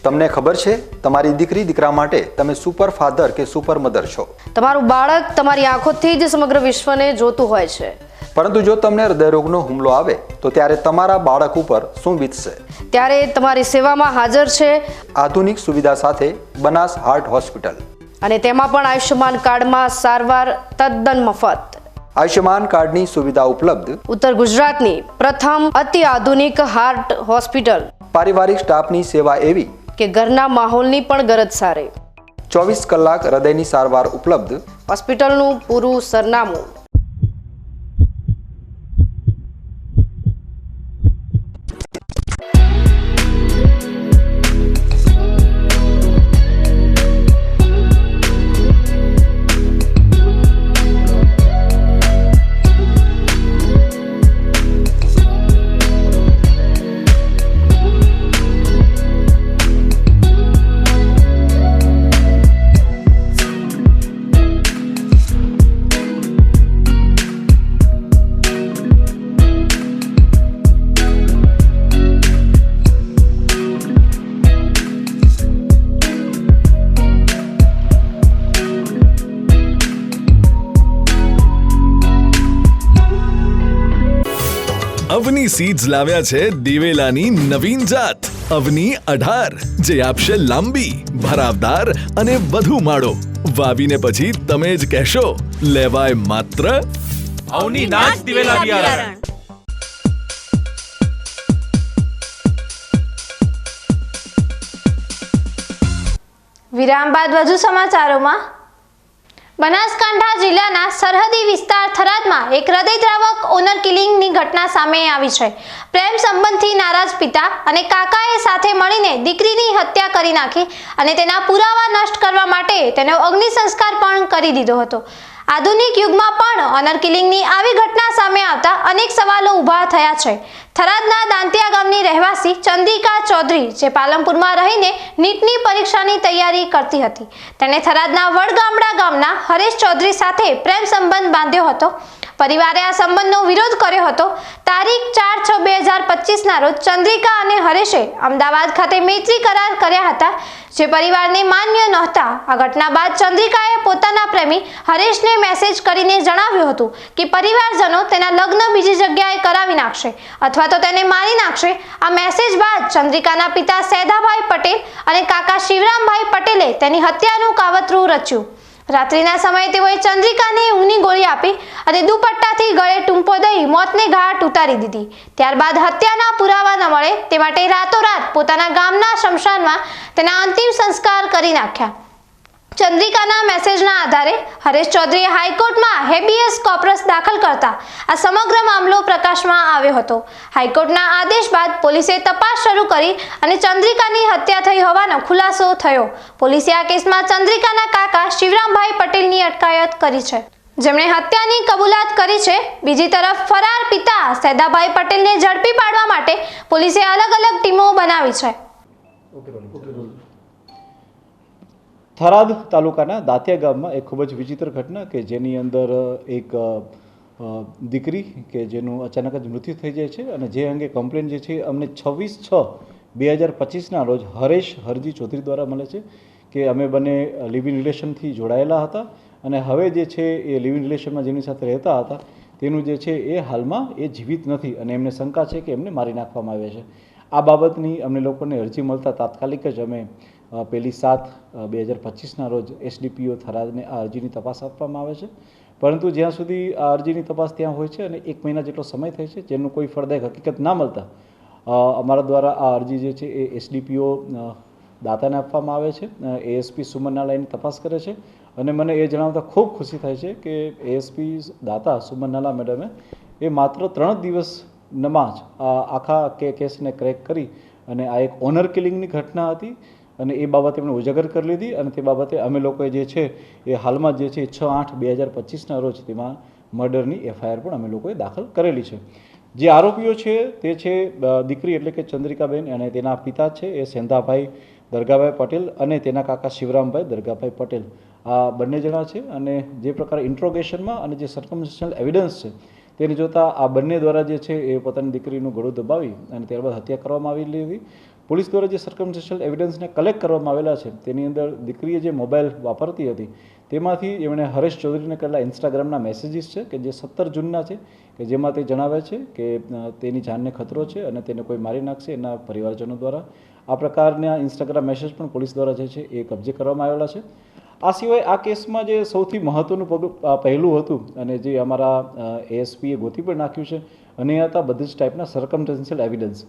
તમને ખબર છે, તમારી દીકરી દીકરા માટે તમે સુપર ફાધર કે સુપર મધર છો. તમારું બાળક તમારી આંખોથી જ સમગ્ર વિશ્વને જોતું હોય છે. પરંતુ જો તમને હૃદયરોગનો હુમલો આવે તો ત્યારે તમારા બાળક ઉપર શું વીતશે? ત્યારે તમારી સેવામાં હાજર છે આધુનિક સુવિધા સાથે બનાસ હાર્ટ હોસ્પિટલ, અને તેમાં પણ આયુષ્યમાન કાર્ડમાં સારવાર તદ્દન મફત. આયુષ્યમાન કાર્ડની સુવિધા ઉપલબ્ધ ઉત્તર ગુજરાતની પ્રથમ અતિ આધુનિક હાર્ટ હોસ્પિટલ. પારિવારિક સ્ટાફની સેવા એવી કે ઘરના માહોલની પણ ગરજ સારે. 24 કલાક હૃદયની સારવાર ઉપલબ્ધ. હોસ્પિટલનું પૂરું સરનામું. અવની સીડ્સ લાવ્યા છે દિવેલાની નવીન જાત અવની 18, જે આપશે લાંબી, ભરાવદાર અને વધુ માળો. વાવીને પછી તમે જ કહેશો, લેવાય માત્ર અવની નાચ દિવેલા બિયારણ. વિરામ બાદ વધુ સમાચારોમાં. બનાસકાંઠા જિલ્લાના સરહદી વિસ્તાર થરાદમાં એક હૃદયદ્રાવક ઓનર કિલિંગની ઘટના સામે આવી છે. પ્રેમ સંબંધથી નારાજ પિતા અને કાકાએ સાથે મળીને દીકરીની હત્યા કરી નાખી અને તેના પુરાવા નષ્ટ કરવા માટે તેનો અગ્નિ સંસ્કાર પણ કરી દીધો હતો. આધુનિક યુગમાં પણ ઓનર કિલિંગની આવી ઘટના સામે આવતા અનેક સવાલો ઊભા થયા છે. થરાદના દાંતિયા ગામની રહેવાસી ચંદ્રિકા ચૌધરી, જે પાલનપુરમાં રહીને નીટની પરીક્ષાની તૈયારી કરતી હતી, તેણે થરાદના વડગામડા ગામના હરેશ ચૌધરી સાથે પ્રેમ સંબંધ બાંધ્યો હતો. પરિવારે આ સંબંધનો વિરોધ કર્યો હતો. તારીખ 4/6/2025 રોજ ચંદ્રિકા અને હરેશે અમદાવાદ ખાતે મૈત્રી કરાર કર્યા હતા, જે પરિવારને માન્ય નહોતા. આ ઘટના બાદ ચંદ્રિકાએ પોતાના પ્રેમી હરેશને મેસેજ કરીને જણાવ્યું હતું કે પરિવારજનો તેના લગ્ન બીજી જગ્યાએ કરાવી નાખશે અથવા તો તેને મારી નાખશે. આ મેસેજ બાદ ચંદ્રિકાના પિતા સૈદાભાઈ પટેલ અને કાકા શિવરામભાઈ પટેલે તેની હત્યાનું કાવતરું રચ્યું. રાત્રિના સમયે તેઓએ ચંદ્રિકાને ઊંઘની ગોળી આપી અને દુપટ્ટાથી ગળે ટૂંપો દઈ મોતને ઘાટ ઉતારી દીધી. ત્યારબાદ હત્યાના પુરાવા ન મળે તે માટે રાતોરાત પોતાના ગામના શમશાનમાં તેના અંતિમ સંસ્કાર કરી નાખ્યા. ચંદ્રિકાના મેસેજના આધારે હરેશ ચૌધરીએ હાઈકોર્ટમાં હેબિયસ કોર્પસ દાખલ કરતા આ સમગ્ર મામલો પ્રકાશમાં આવ્યો હતો. હાઈકોર્ટના આદેશ બાદ પોલીસે તપાસ શરૂ કરી અને ચંદ્રિકાની હત્યા થઈ હોવાનો ખુલાસો થયો. પોલીસે આ કેસમાં ચંદ્રિકાના કાકા શિવરામભાઈ પટેલની અટકાયત કરી છે, જેમણે હત્યાની કબૂલાત કરી છે. બીજી તરફ ફરાર પિતા સૈદાભાઈ પટેલને ઝડપી પાડવા માટે પોલીસે અલગ અલગ ટીમો બનાવી છે. થરાદ તાલુકાના દાંતિયા ગામમાં એક ખૂબ જ વિચિત્ર ઘટના કે જેની અંદર એક દીકરી કે જેનું અચાનક જ મૃત્યુ થઈ જાય છે અને જે અંગે કમ્પ્લેન જે છે અમને 26/6/2025ના રોજ હરેશ હરજી ચૌધરી દ્વારા મળે છે કે અમે બંને લિવ ઇન રિલેશનથી જોડાયેલા હતા અને હવે જે છે એ લિવ ઇન રિલેશનમાં જેની સાથે રહેતા હતા તેનું જે છે એ હાલમાં એ જીવિત નથી અને એમને શંકા છે કે એમને મારી નાખવામાં આવે છે. આ બાબતની અમને લોકોને અરજી મળતા તાત્કાલિક જ અમે 1/7/2025ના રોજ SDPO થરાદને આ અરજીની તપાસ આપવામાં આવે છે. પરંતુ જ્યાં સુધી આ અરજીની તપાસ ત્યાં હોય છે અને 1 મહિના જેટલો સમય થાય છે જેનું કોઈ ફળદાયક હકીકત ના મળતા અમારા દ્વારા આ અરજી જે છે એ SDPO દાતાને આપવામાં આવે છે. ASP સુમનનાલા એની તપાસ કરે છે અને મને એ જણાવતા ખૂબ ખુશી થાય છે કે ASP દાતા સુમનનાલા મેડમે એ માત્ર 3 દિવસમાં જ આખા કેસને ક્રેક કરી અને આ એક ઓનર કિલિંગની ઘટના હતી અને એ બાબતે એમણે ઉજાગર કરી લીધી અને તે બાબતે અમે લોકોએ જે છે એ હાલમાં જે છે 6/8/2025ના રોજ તેમાં મર્ડરની FIR પણ અમે લોકોએ દાખલ કરેલી છે. જે આરોપીઓ છે તે છે દીકરી એટલે કે ચંદ્રિકાબેન અને તેના પિતા છે એ સેંધાભાઈ દરગાભાઈ પટેલ અને તેના કાકા શિવરામભાઈ દરગાભાઈ પટેલ. આ બંને જણા છે અને જે પ્રકારે ઇન્ટ્રોગેશનમાં અને જે સર્કમસ્ટન્શિયલ એવિડન્સ છે તેને જોતાં આ બંને દ્વારા જે છે એ પોતાની દીકરીનું ગળું દબાવી અને ત્યારબાદ હત્યા કરવામાં આવેલી હતી. પોલીસ દ્વારા જે સર્કમસ્ટન્શિયલ એવિડન્સને કલેક્ટ કરવામાં આવેલા છે તેની અંદર દીકરીએ જે મોબાઈલ વાપરતી હતી તેમાંથી એમણે હરેશ ચૌધરીને કરેલા ઇન્સ્ટાગ્રામના મેસેજીસ છે કે જે 17 જૂનના છે કે જેમાં તે જણાવે છે કે તેની જાનને ખતરો છે અને તેને કોઈ મારી નાખશે એના પરિવારજનો દ્વારા. આ પ્રકારના ઇન્સ્ટાગ્રામ મેસેજ પણ પોલીસ દ્વારા જે છે એ કબજે કરવામાં આવેલા છે. આ સિવાય આ કેસમાં જે સૌથી મહત્ત્વનું પહેલું હતું અને જે અમારા ASPએ ગોતી પણ નાખ્યું છે અને એ હતા બધી જ ટાઈપના સર્કમસ્ટન્શિયલ એવિડન્સ.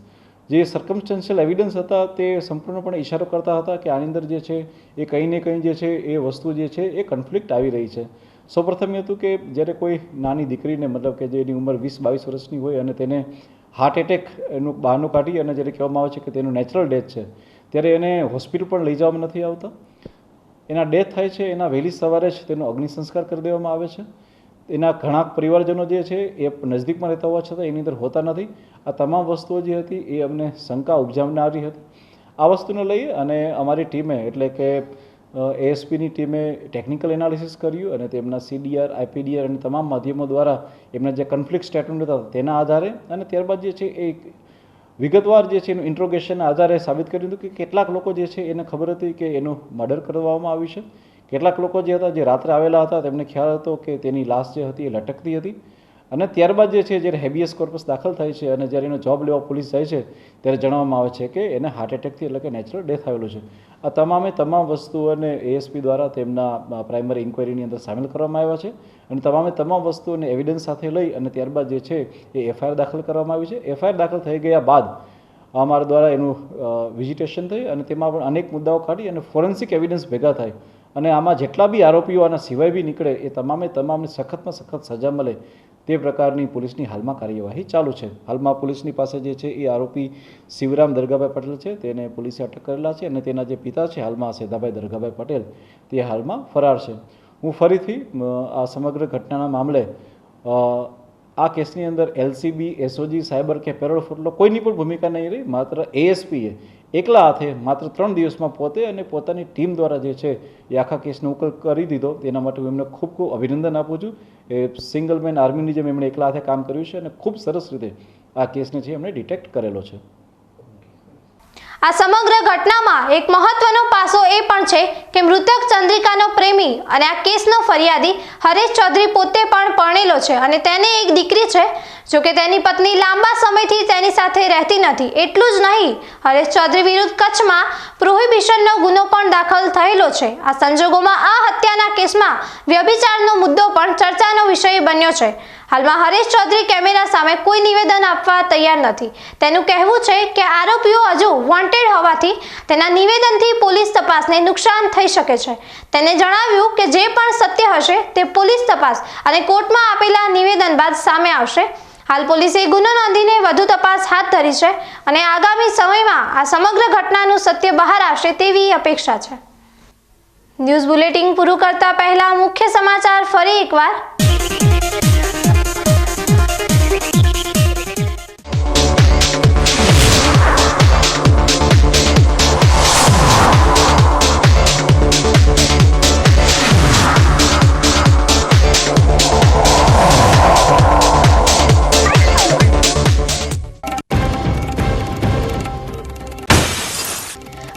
જે સર્કમસ્ટન્શિયલ એવિડન્સ હતા તે સંપૂર્ણપણે ઇશારો કરતા હતા કે આની અંદર જે છે એ કંઈ ને કંઈ જે છે એ વસ્તુ જે છે એ કન્ફ્લિક્ટ આવી રહી છે. સૌપ્રથમ એ હતું કે જ્યારે કોઈ નાની દીકરીને મતલબ કે જેની ઉંમર 20-22 વર્ષની હોય અને તેને હાર્ટ એટેક એનું બહાનું કાઢી અને જ્યારે કહેવામાં આવે છે કે તેનું નેચરલ ડેથ છે ત્યારે એને હોસ્પિટલ પણ લઈ જવામાં નથી આવતા. એના ડેથ થાય છે એના વહેલી સવારે જ તેનો અગ્નિ સંસ્કાર કરી દેવામાં આવે છે. એના ઘણા પરિવારજનો જે છે એ નજદીકમાં રહેતા હોવા છતાં એની અંદર હોતા નથી. આ તમામ વસ્તુઓ જે હતી એ અમને શંકા ઉપજાવનારી હતી. આ વસ્તુને લઈ અને અમારી ટીમે એટલે કે ASPની ટીમે ટેકનિકલ એનાલિસિસ કર્યું અને તેમના CDR, IPDR અને તમામ માધ્યમો દ્વારા એમના જે કન્ફ્લિક્ટ સ્ટેટમેન્ટ હતા તેના આધારે અને ત્યારબાદ જે છે એ વિગતવાર જે છે એનું ઇન્ટ્રોગેશનના આધારે સાબિત કર્યું હતું કે કેટલાક લોકો જે છે એને ખબર હતી કે એનું મર્ડર કરવામાં આવ્યું છે. કેટલાક લોકો જે હતા જે રાત્રે આવેલા હતા તેમને ખ્યાલ હતો કે તેની લાશ જે હતી એ લટકતી હતી અને ત્યારબાદ જે છે જ્યારે હેબિયસ કોર્પસ દાખલ થાય છે અને જ્યારે એનો જોબ લેવા પોલીસ જાય છે ત્યારે જણાવવામાં આવે છે કે એને હાર્ટ એટેકથી એટલે કે નેચરલ ડેથ આવેલું છે. આ તમામ વસ્તુઓને ASP દ્વારા તેમના પ્રાઇમરી ઇન્ક્વાયરીની અંદર સામેલ કરવામાં આવ્યા છે અને તમામ વસ્તુઓને એવિડન્સ સાથે લઈ અને ત્યારબાદ જે છે એ FIR દાખલ કરવામાં આવી છે. FIR દાખલ થઈ ગયા બાદ અમારા દ્વારા એનું વિઝિટેશન થઈ અને તેમાં પણ અનેક મુદ્દાઓ કાઢી અને ફોરેન્સિક એવિડન્સ ભેગા થાય અને આમાં જેટલા બી આરોપીઓ આના સિવાય બી નીકળે એ તમામને સખતમાં સખત સજા મળે તે પ્રકારની પોલીસની હાલમાં કાર્યવાહી ચાલુ છે. હાલમાં પોલીસની પાસે જે છે એ આરોપી શિવરામ દરગાભાઈ પટેલ છે તેને પોલીસે અટક કરેલા છે અને તેના જે પિતા છે હાલમાં સેધાભાઈ દરગાભાઈ પટેલ તે હાલમાં ફરાર છે. હું ફરીથી આ સમગ્ર ઘટનાના મામલે આ કેસની અંદર LCB, SOG, સાયબર કે પેરોલ ફોટલો કોઈની પણ ભૂમિકા નહીં રહી. માત્ર ASPએ એકલા હાથે માત્ર 3 દિવસમાં પોતે અને પોતાની ટીમ દ્વારા જે છે એ આખા કેસનો ઉકેલ કરી દીધો. તેના માટે હું એમને ખૂબ અભિનંદન આપું છું. એ સિંગલ મેન આર્મીની જેમ એમણે એકલા હાથે કામ કર્યું છે અને ખૂબ સરસ રીતે આ કેસને છે એમણે ડિટેક્ટ કરેલો છે. આ સમગ્ર ઘટનામાં એક મહત્વનો પાસો એ પણ છે કે મૃતક ચંદ્રિકાનો પ્રેમી અને આ કેસનો ફરિયાદી હરેશ ચૌધરી પોતે પણ પરણેલો છે અને તેને એક દીકરી છે. જોકે તેની પત્ની લાંબા સમયથી તેની સાથે રહેતી નથી. એટલું જ નહીં, હરેશ ચૌધરી વિરુદ્ધ કચ્છમાં પ્રોહિબિશનનો ગુનો પણ દાખલ થયેલો છે. આ સંજોગોમાં આ હત્યાના કેસમાં વ્યભિચારનો મુદ્દો પણ ચર્ચાનો વિષય બન્યો છે. હાલમાં હરેશ ચૌધરી કેમેરા સામે કોઈ નિવેદન આપવા તૈયાર નથી. તેનું કહેવું છે કે આરોપીઓ હજુ વોન્ટેડ હોવાથી તેના નિવેદનથી પોલીસ તપાસને નુકસાન થઈ શકે છે. તેને જણાવ્યું કે જે પણ સત્ય હશે તે પોલીસ તપાસ અને કોર્ટમાં આપેલા નિવેદન બાદ સામે આવશે. હાલ પોલીસે ગુનો નોંધીને વધુ તપાસ હાથ ધરી છે અને આગામી સમયમાં આ સમગ્ર ઘટનાનું સત્ય બહાર આવશે તેવી અપેક્ષા છે. ન્યૂઝ બુલેટિન પૂરું કરતા પહેલા મુખ્ય સમાચાર ફરી એકવાર.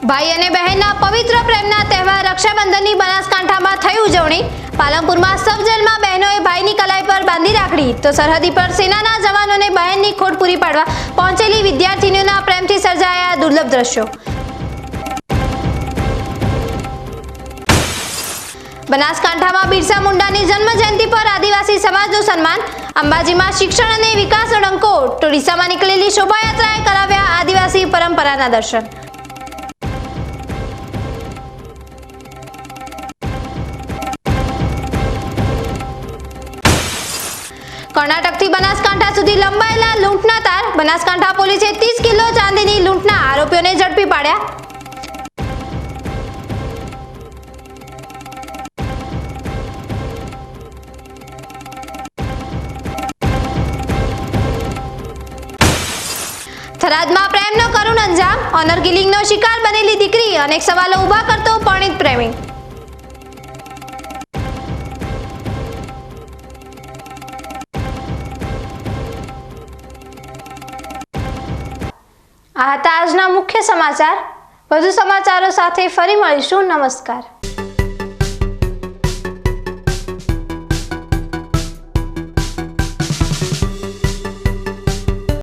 ભાઈ અને બહેનના પવિત્ર પ્રેમના તહેવાર રક્ષાબંધનની બનાસકાંઠામાં થઈ ઉજવણી. પાલનપુરમાં સબ જેલમાં બહેનોએ ભાઈની કલાઈ પર બાંધી રાખડી, તો સરહદી પર સેનાના જવાનોને બહેનની ખોટ પૂરી પાડવા પહોંચેલી વિદ્યાર્થીનીઓના પ્રેમથી સર્જાયા દુર્લભ દ્રશ્યો. બનાસકાંઠામાં બિરસા મુંડાની જન્મ જયંતિ પર આદિવાસી સમાજનું સન્માન. અંબાજીમાં શિક્ષણ અને વિકાસનો ડંકો, તો ડીસામાં નીકળેલી શોભાયાત્રાએ કરાવ્યા આદિવાસી પરંપરાના દર્શન. કર્ણાટકથી બનાસકાંઠા સુધી લંબાયેલા લૂંટના તાર. બનાસકાંઠા પોલીસે 30 કિલો ચાંદીની લૂંટના આરોપીઓને ઝડપી પાડ્યા. થરાદમાં પ્રેમનો કરુણ અંજામ. ઓનર કિલિંગનો શિકાર બનેલી દીકરી, અનેક સવાલો ઊભા કરતો પરણિત પ્રેમી. આ હતા આજના મુખ્ય સમાચાર. વધુ સમાચારો સાથે ફરી મળીશું. નમસ્કાર.